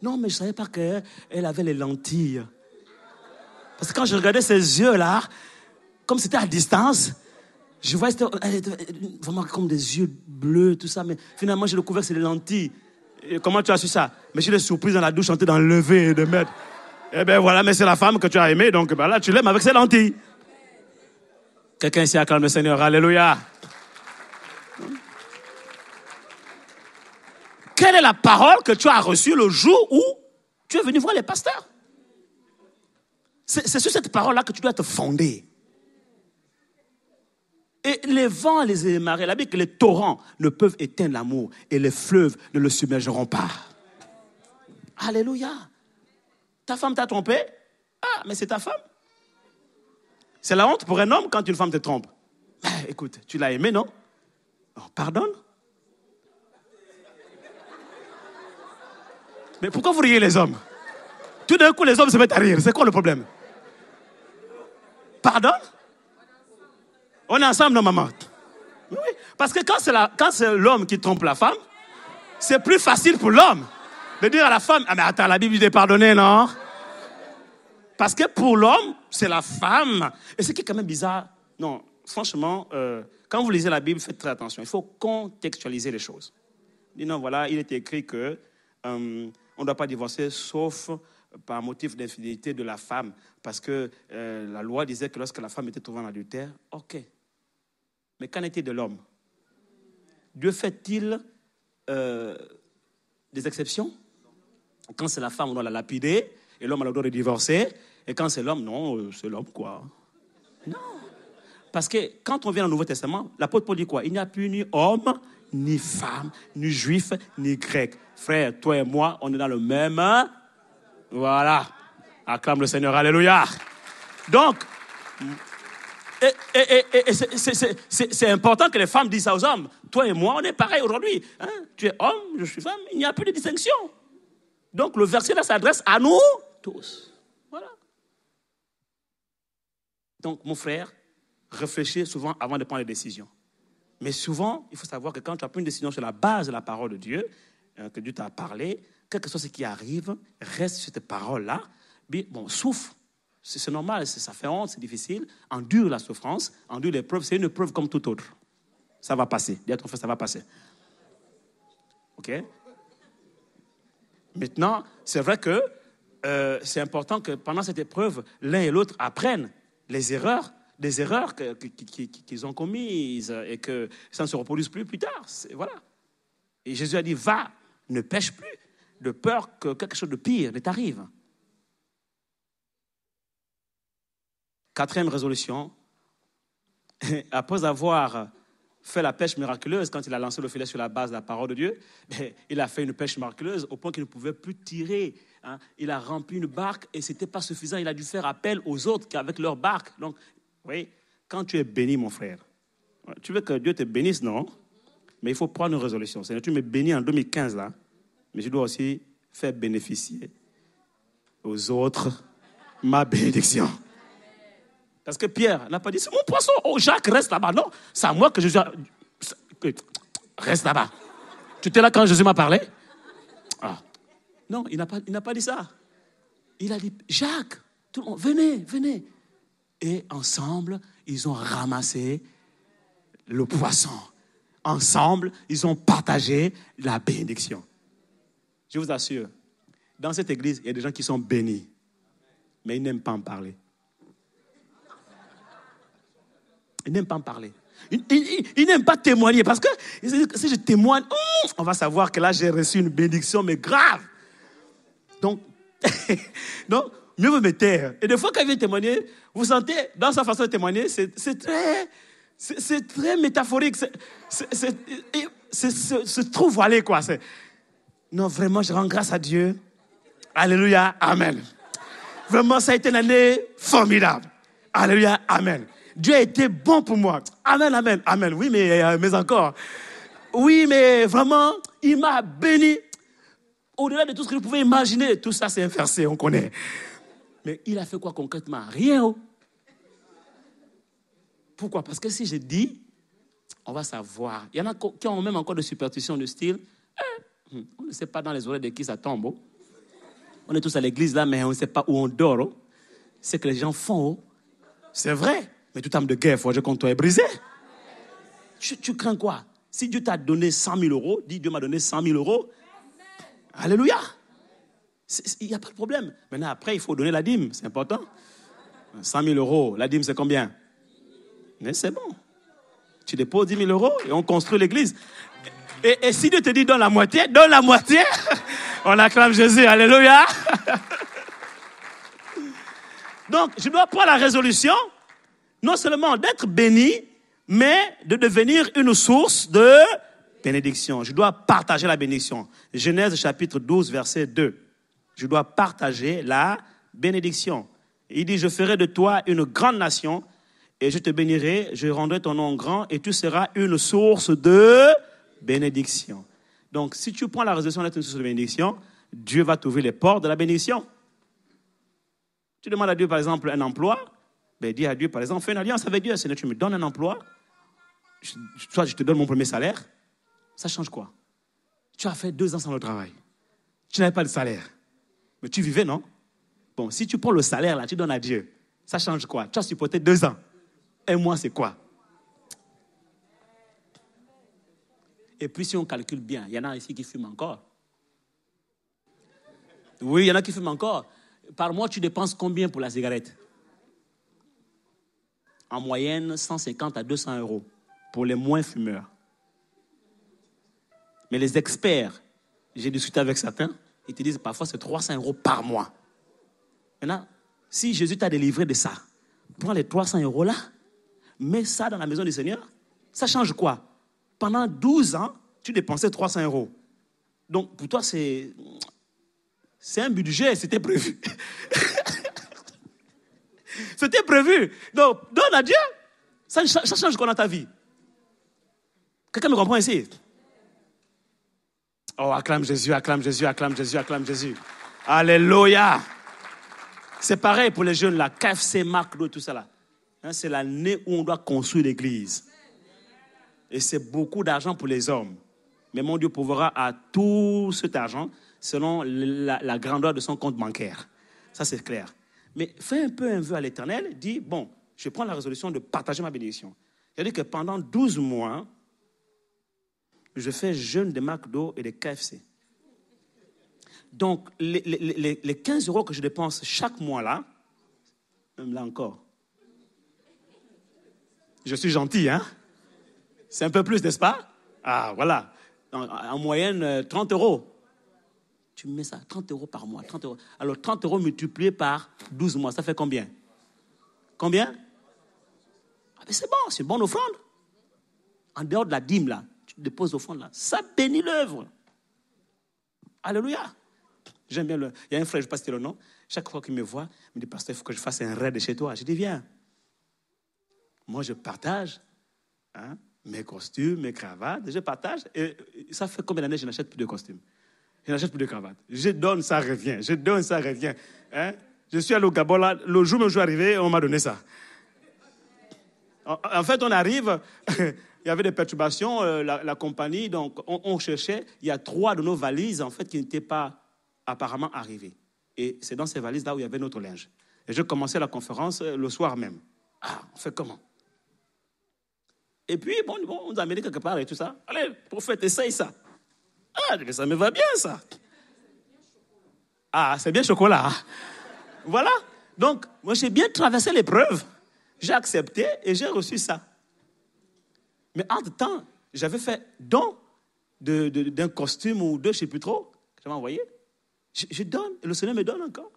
Non, mais je ne savais pas qu'elle avait les lentilles. Parce que quand je regardais ses yeux-là, comme c'était à distance, je voyais elle était vraiment comme des yeux bleus, tout ça. Mais finalement, j'ai découvert que c'est des lentilles. Et comment tu as su ça? Mais j'ai des surprises dans la douche en train d'enlever et de mettre. Eh bien voilà, mais c'est la femme que tu as aimée, donc là, tu l'aimes avec ses lentilles. Quelqu'un ici acclame le Seigneur, alléluia. Quelle est la parole que tu as reçue le jour où tu es venu voir les pasteurs? C'est sur cette parole-là que tu dois te fonder. Et les vents, les marées, la Bible, que les torrents ne peuvent éteindre l'amour et les fleuves ne le submergeront pas. Alléluia. Ta femme t'a trompé? Ah, mais c'est ta femme. C'est la honte pour un homme quand une femme te trompe. Mais écoute, tu l'as aimé, non? Oh, pardonne. Mais pourquoi vous riez les hommes? Tout d'un coup, les hommes se mettent à rire. C'est quoi le problème? Pardonne? On est ensemble, non, maman? Oui, parce que quand c'est l'homme qui trompe la femme, c'est plus facile pour l'homme de dire à la femme, ah mais attends, la Bible dit pardonner, non? Parce que pour l'homme, c'est la femme. Et ce qui est quand même bizarre, non, franchement, quand vous lisez la Bible, faites très attention. Il faut contextualiser les choses. Dis non, voilà, il est écrit que on ne doit pas divorcer sauf par motif d'infidélité de la femme. Parce que la loi disait que lorsque la femme était trouvée en adultère, ok. Mais qu'en est-il de l'homme? Dieu fait-il des exceptions? Quand c'est la femme, on doit la lapider, et l'homme a le droit de divorcer. Et quand c'est l'homme, non, c'est l'homme, quoi. Non. Parce que quand on vient au Nouveau Testament, l'apôtre Paul dit quoi? Il n'y a plus ni homme, ni femme, ni juif, ni grec. Frère, toi et moi, on est dans le même... Voilà. Acclame le Seigneur, alléluia. Donc... Et c'est important que les femmes disent ça aux hommes. Toi et moi, on est pareil aujourd'hui. Hein? Tu es homme, je suis femme, il n'y a plus de distinction. Donc le verset là s'adresse à nous tous. Voilà. Donc mon frère, réfléchis souvent avant de prendre les décisions. Mais souvent, il faut savoir que quand tu as pris une décision sur la base de la parole de Dieu, que Dieu t'a parlé, quel que soit ce qui arrive, reste sur cette parole-là. Bon, souffre. C'est normal, ça fait honte, c'est difficile. Endure la souffrance, endure l'épreuve. C'est une épreuve comme toute autre. Ça va passer. Dis à ton frère, ça va passer. OK? Maintenant, c'est vrai que c'est important que pendant cette épreuve, l'un et l'autre apprennent des erreurs qu'ils ont commises et que ça ne se reproduise plus tard. Voilà. Et Jésus a dit, va, ne pêche plus, de peur que quelque chose de pire ne t'arrive. 4e résolution, après avoir fait la pêche miraculeuse, quand il a lancé le filet sur la base de la parole de Dieu, il a fait une pêche miraculeuse au point qu'il ne pouvait plus tirer. Hein. Il a rempli une barque et ce n'était pas suffisant. Il a dû faire appel aux autres avec leur barque. Donc, oui, quand tu es béni, mon frère, tu veux que Dieu te bénisse, non? Mais il faut prendre une résolution. C'est-à-dire, tu m'es béni en 2015, là, mais je dois aussi faire bénéficier aux autres ma bénédiction. Parce que Pierre n'a pas dit, c'est mon poisson. Oh, Jacques, reste là-bas. Non, c'est à moi que Jésus a... Reste là-bas. Tu étais là quand Jésus m'a parlé? Ah. Non, il n'a pas dit ça. Il a dit, Jacques, tout le monde, venez. Et ensemble, ils ont ramassé le poisson. Ensemble, ils ont partagé la bénédiction. Je vous assure, dans cette église, il y a des gens qui sont bénis, mais ils n'aiment pas en parler. Ils n'aiment pas en parler. Ils n'aiment pas témoigner, parce que si je témoigne, on va savoir que là, j'ai reçu une bénédiction, mais grave. Donc, mieux vaut me taire. Et des fois, quand il vient témoigner, vous sentez, dans sa façon de témoigner, c'est très métaphorique. C'est trop voilé, quoi. Non, vraiment, je rends grâce à Dieu. Alléluia, amen. Vraiment, ça a été une année formidable. Alléluia, amen. Dieu a été bon pour moi. Amen, amen, amen. Oui, mais encore. Oui, mais vraiment, il m'a béni. Au-delà de tout ce que je pouvais imaginer, tout ça, c'est un verset, on connaît. Mais il a fait quoi concrètement? Rien. Pourquoi? Parce que si je dis, on va savoir. Il y en a qui ont même encore de superstitions de style. On ne sait pas dans les oreilles de qui ça tombe. On est tous à l'église là, mais on ne sait pas où on dort. C'est que les gens font. C'est vrai. Mais toute âme de guerre, faut que contre toi est brisée. Tu crains quoi? Si Dieu t'a donné 100 000 euros, dis Dieu m'a donné 100 000 euros. Alléluia. Il n'y a pas de problème. Maintenant, après, il faut donner la dîme. C'est important. 100 000 euros, la dîme, c'est combien? Mais c'est bon. Tu déposes 10 000 euros et on construit l'église. Et si Dieu te dit donne la moitié, on acclame Jésus. Alléluia. Donc, je dois prendre la résolution, non seulement d'être béni, mais de devenir une source de bénédiction. Je dois partager la bénédiction. Genèse chapitre 12, verset 2. Je dois partager la bénédiction. Il dit, je ferai de toi une grande nation et je te bénirai, je rendrai ton nom grand et tu seras une source de bénédiction. Donc, si tu prends la résolution d'être une source de bénédiction, Dieu va t'ouvrir les portes de la bénédiction. Tu demandes à Dieu, par exemple, un emploi, ben, dis à Dieu, par exemple, fais une alliance avec Dieu. Seigneur, tu me donnes un emploi, soit je te donne mon premier salaire, ça change quoi? Tu as fait 2 ans sans le travail. Tu n'avais pas de salaire. Mais tu vivais, non? Bon, si tu prends le salaire, là, tu donnes à Dieu, ça change quoi? Tu as supporté 2 ans. 1 mois, c'est quoi? Et puis, si on calcule bien, il y en a ici qui fument encore. Oui, il y en a qui fument encore. Par mois, tu dépenses combien pour la cigarette? En moyenne, 150 à 200 euros pour les moins fumeurs. Mais les experts, j'ai discuté avec certains, ils te disent parfois c'est 300 euros par mois. Maintenant, si Jésus t'a délivré de ça, prends les 300 euros là, mets ça dans la maison du Seigneur, ça change quoi? Pendant 12 ans, tu dépensais 300 euros. Donc, pour toi, c'est un budget, c'était prévu. C'était prévu. Donc, donne à Dieu. Ça change quoi dans ta vie? Quelqu'un me comprend ici? Oh, acclame Jésus, acclame Jésus, acclame Jésus, acclame Jésus. Alléluia. C'est pareil pour les jeunes, là, KFC, McDo, tout ça là. Hein, c'est l'année où on doit construire l'église. Et c'est beaucoup d'argent pour les hommes. Mais mon Dieu pourvoira à tout cet argent selon la grandeur de son compte bancaire. Ça, c'est clair. Mais fais un peu un vœu à l'Éternel, dis, bon, je prends la résolution de partager ma bénédiction. C'est-à-dire que pendant 12 mois, je fais jeûne de McDo et de KFC. Donc, les 15 euros que je dépense chaque mois là, même là encore, je suis gentil, hein? C'est un peu plus, n'est-ce pas? Ah, voilà. En moyenne, 30 euros. Tu mets ça, 30 euros par mois, 30 euros. Alors, 30 euros multiplié par 12 mois, ça fait combien? Combien? Ah, mais c'est bon, c'est une bonne offrande. En dehors de la dîme, là, tu déposes l'offrande, là. Ça bénit l'œuvre. Alléluia. J'aime bien il y a un frère, je ne sais pas si c'est le nom. Chaque fois qu'il me voit, il me dit, pasteur, il faut que je fasse un raid chez toi. Je dis, viens. Moi, je partage mes costumes, mes cravates. Je partage. Et ça fait combien d'années que je n'achète plus de costumes? Je n'achète plus de cravates. Je donne, ça revient. Je donne, ça revient. Hein? Je suis allé au Gabon, là. Le jour où je suis arrivé, on m'a donné ça. En fait, on arrive... Il y avait des perturbations, la compagnie, donc on cherchait. Il y a 3 de nos valises, en fait, qui n'étaient pas apparemment arrivées. Et c'est dans ces valises-là où il y avait notre linge. Et je commençais la conférence le soir même. Ah, on fait comment? Et puis, bon, on nous a amené quelque part et tout ça. Allez, prophète, essaye ça. Ah, mais ça me va bien, ça. Ah, c'est bien chocolat. Hein? Voilà. Donc, moi, j'ai bien traversé l'épreuve. J'ai accepté et j'ai reçu ça. Mais entre-temps, j'avais fait don d'un costume ou deux, je ne sais plus trop. J'avais envoyé. Je donne, et le Seigneur me donne encore.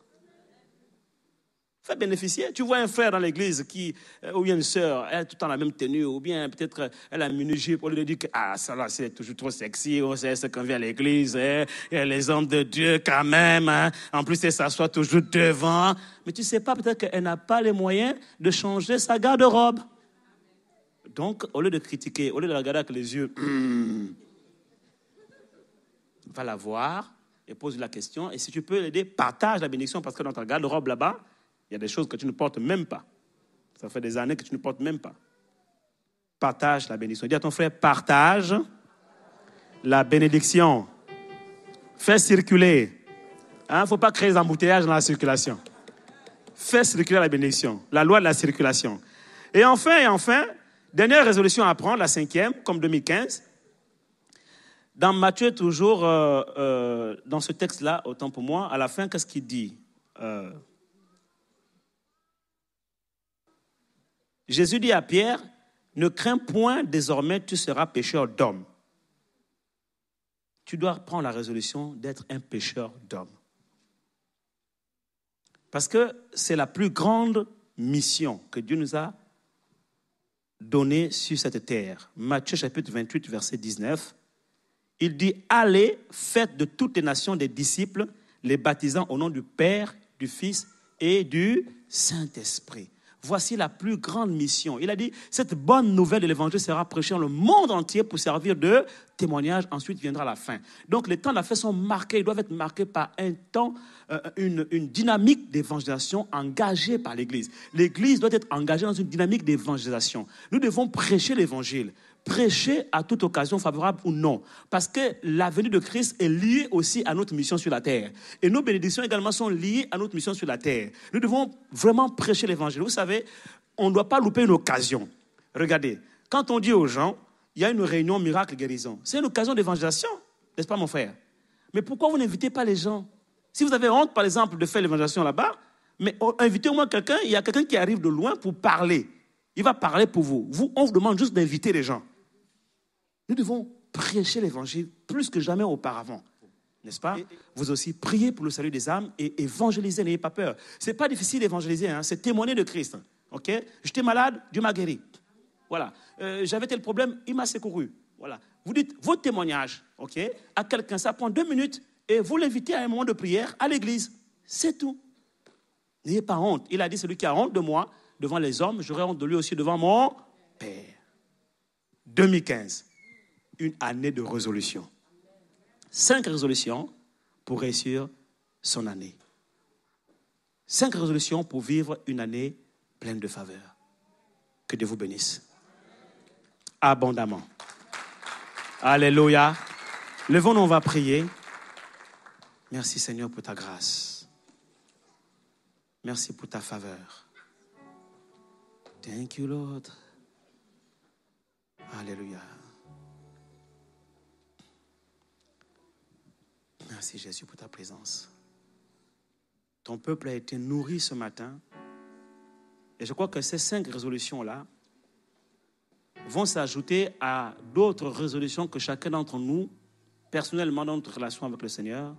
Fais bénéficier. Tu vois un frère dans l'église ou bien une sœur, elle est tout le temps la même tenue, ou bien peut-être elle a un mini-jupe, au lieu de dire que ça là, c'est toujours trop sexy, c'est ce qu'on vient à l'église, les hommes de Dieu quand même, hein. En plus elle s'assoit toujours devant. Mais tu ne sais pas, peut-être qu'elle n'a pas les moyens de changer sa garde-robe. Donc, au lieu de critiquer, au lieu de la regarder avec les yeux, va la voir et pose la question. Et si tu peux l'aider, partage la bénédiction, parce que dans ta garde-robe là-bas, il y a des choses que tu ne portes même pas. Ça fait des années que tu ne portes même pas. Partage la bénédiction. Dis à ton frère, partage la bénédiction. Fais circuler. Il ne faut pas créer des embouteillages dans la circulation. Fais circuler la bénédiction. La loi de la circulation. Et enfin, dernière résolution à prendre, la 5e, comme 2015. Dans Matthieu, toujours, dans ce texte-là, autant pour moi, à la fin, qu'est-ce qu'il dit? Jésus dit à Pierre, ne crains point, désormais tu seras pécheur d'hommes. Tu dois prendre la résolution d'être un pécheur d'hommes. Parce que c'est la plus grande mission que Dieu nous a donnée sur cette terre. Matthieu chapitre 28, verset 19. Il dit, allez, faites de toutes les nations des disciples, les baptisant au nom du Père, du Fils et du Saint-Esprit. Voici la plus grande mission. Il a dit, cette bonne nouvelle de l'évangile sera prêchée dans le monde entier pour servir de témoignage. Ensuite viendra la fin. Donc les temps de la fin sont marqués, ils doivent être marqués par un temps, une dynamique d'évangélisation engagée par l'Église. L'Église doit être engagée dans une dynamique d'évangélisation. Nous devons prêcher l'Évangile. Prêcher à toute occasion, favorable ou non. Parce que la venue de Christ est liée aussi à notre mission sur la terre. Et nos bénédictions également sont liées à notre mission sur la terre. Nous devons vraiment prêcher l'évangile. Vous savez, on ne doit pas louper une occasion. Regardez, quand on dit aux gens, il y a une réunion miracle-guérison, c'est une occasion d'évangélisation, n'est-ce pas mon frère? Mais pourquoi vous n'invitez pas les gens? Si vous avez honte, par exemple, de faire l'évangélisation là-bas, mais invitez au moins quelqu'un, il y a quelqu'un qui arrive de loin pour parler. Il va parler pour vous. On vous demande juste d'inviter les gens. Nous devons prêcher l'évangile plus que jamais auparavant. N'est-ce pas? Vous aussi, priez pour le salut des âmes et évangélisez, n'ayez pas peur. Ce n'est pas difficile d'évangéliser, hein? C'est témoigner de Christ. Okay? J'étais malade, Dieu m'a guéri. Voilà. J'avais tel problème, il m'a secouru. Voilà. Vous dites votre témoignage, okay, à quelqu'un, ça prend 2 minutes et vous l'invitez à un moment de prière à l'église. C'est tout. N'ayez pas honte. Il a dit, celui qui a honte de moi devant les hommes, j'aurai honte de lui aussi devant mon Père. 2015. Une année de résolution. 5 résolutions pour réussir son année. 5 résolutions pour vivre une année pleine de faveur. Que Dieu vous bénisse. Abondamment. Alléluia. Levons-nous, on va prier. Merci Seigneur pour ta grâce. Merci pour ta faveur. Thank you Lord. Alléluia. Merci Jésus pour ta présence. Ton peuple a été nourri ce matin. Et je crois que ces 5 résolutions-là vont s'ajouter à d'autres résolutions que chacun d'entre nous, personnellement dans notre relation avec le Seigneur,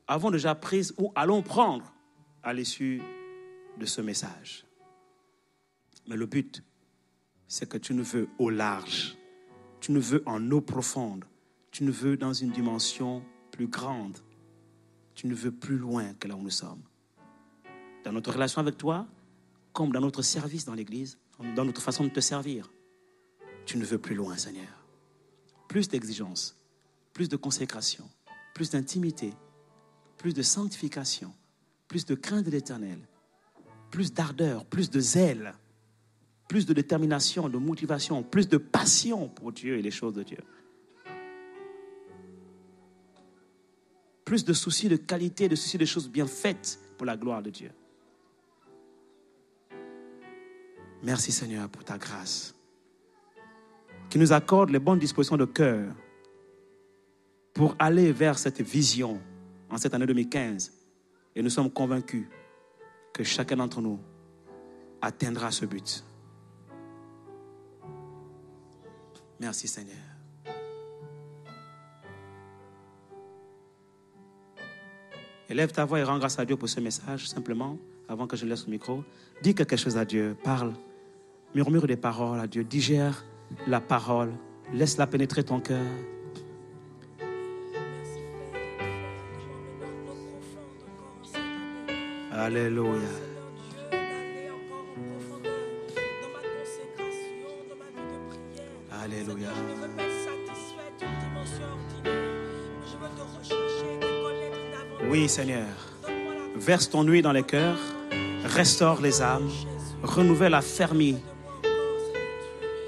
avons déjà prises ou allons prendre à l'issue de ce message. Mais le but, c'est que tu nous veux au large, tu nous veux en eau profonde, tu nous veux dans une dimension plus grande. Tu nous veux plus loin que là où nous sommes. Dans notre relation avec toi, comme dans notre service dans l'église, dans notre façon de te servir. Tu nous veux plus loin, Seigneur. Plus d'exigence, plus de consécration, plus d'intimité, plus de sanctification, plus de crainte de l'Éternel, plus d'ardeur, plus de zèle, plus de détermination, de motivation, plus de passion pour Dieu et les choses de Dieu. Plus de soucis de qualité, de soucis de choses bien faites pour la gloire de Dieu. Merci Seigneur pour ta grâce qui nous accorde les bonnes dispositions de cœur pour aller vers cette vision en cette année 2015. Et nous sommes convaincus que chacun d'entre nous atteindra ce but. Merci Seigneur. Élève ta voix et rends grâce à Dieu pour ce message, simplement, avant que je laisse le micro. Dis quelque chose à Dieu, parle, murmure des paroles à Dieu, digère la parole, laisse-la pénétrer ton cœur. Alléluia. Alléluia. Oui, Seigneur. Verse ton huile dans les cœurs, restaure les âmes, renouvelle la fermie,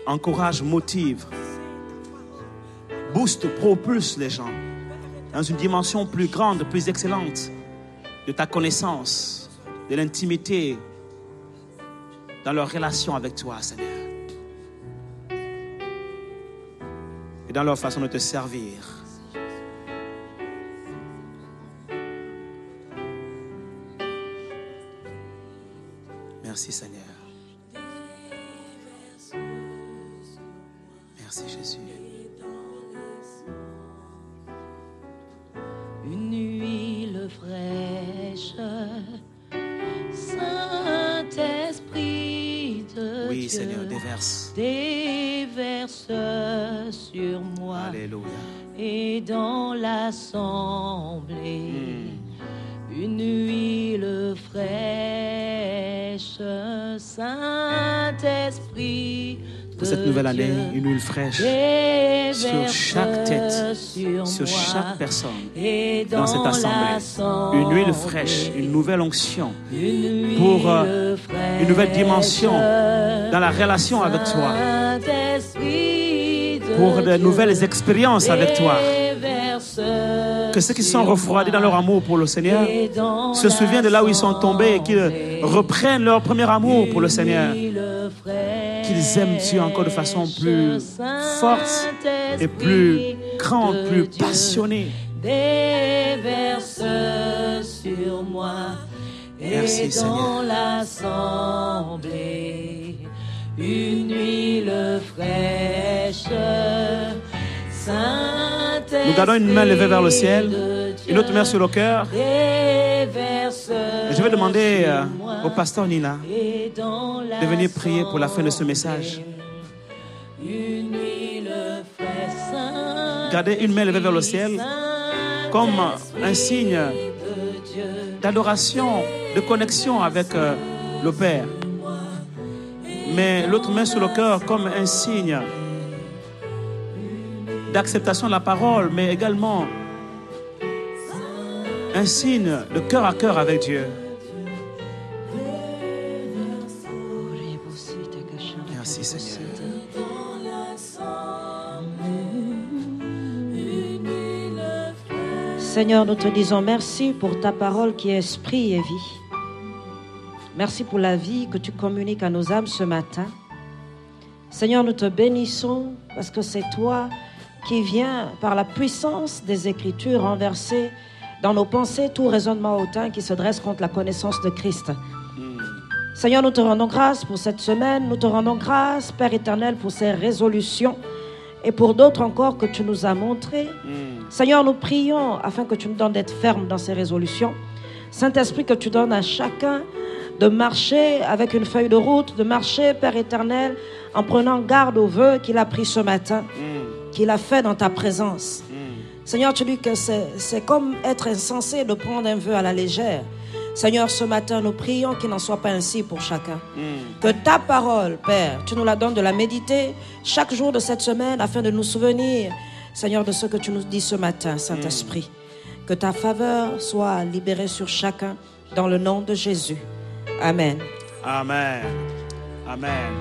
encourage, motive, booste, propulse les gens dans une dimension plus grande, plus excellente de ta connaissance, de l'intimité dans leur relation avec toi, Seigneur. Et dans leur façon de te servir. Merci Seigneur. Merci Jésus. Une huile fraîche, Saint-Esprit de Oui, Dieu, Seigneur, déverse. déverse sur moi. Alléluia. Et dans l'assemblée, une huile fraîche, Saint-Esprit pour cette nouvelle année, une huile fraîche sur chaque tête, sur chaque personne dans cette assemblée. Une huile fraîche, une nouvelle onction pour une nouvelle dimension dans la relation avec toi, pour de nouvelles expériences avec toi. Que ceux qui sont refroidis dans leur amour pour le Seigneur se souviennent de là où ils sont tombés et qu'ils reprennent leur premier amour pour le Seigneur. Qu'ils aiment Dieu encore de façon plus forte et plus grande, plus passionnée. Déverse sur moi. Merci, et dans Seigneur. l'assemblée, une huile fraîche. Nous gardons une main levée vers le ciel, une autre main sur le cœur. Et je vais demander au pasteur Nina de venir prier pour la fin de ce message. Gardez une main levée vers le ciel comme un signe d'adoration, de connexion avec le Père. Mais l'autre main sur le cœur comme un signe d'acceptation de la parole, mais également un signe de cœur à cœur avec Dieu. Merci Seigneur. Seigneur, nous te disons merci pour ta parole qui est esprit et vie. Merci pour la vie que tu communiques à nos âmes ce matin. Seigneur, nous te bénissons parce que c'est toi qui viens par la puissance des Écritures renverser dans nos pensées tout raisonnement hautain qui se dresse contre la connaissance de Christ. Seigneur, nous te rendons grâce pour cette semaine. Nous te rendons grâce, Père éternel, pour ces résolutions et pour d'autres encore que tu nous as montrées. Seigneur, nous prions afin que tu nous donnes d'être fermes dans ces résolutions. Saint-Esprit, que tu donnes à chacun de marcher avec une feuille de route, de marcher, Père éternel, en prenant garde aux vœux qu'il a pris ce matin, qu'il a fait dans ta présence. Seigneur, tu dis que c'est comme être insensé de prendre un vœu à la légère. Seigneur, ce matin, nous prions qu'il n'en soit pas ainsi pour chacun. Que ta parole, Père, tu nous la donnes de la méditer chaque jour de cette semaine afin de nous souvenir, Seigneur, de ce que tu nous dis ce matin, Saint-Esprit. Que ta faveur soit libérée sur chacun dans le nom de Jésus. Amen. Amen. Amen.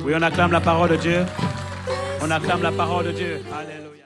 Oui, on acclame la parole de Dieu. On acclame la parole de Dieu. Alléluia.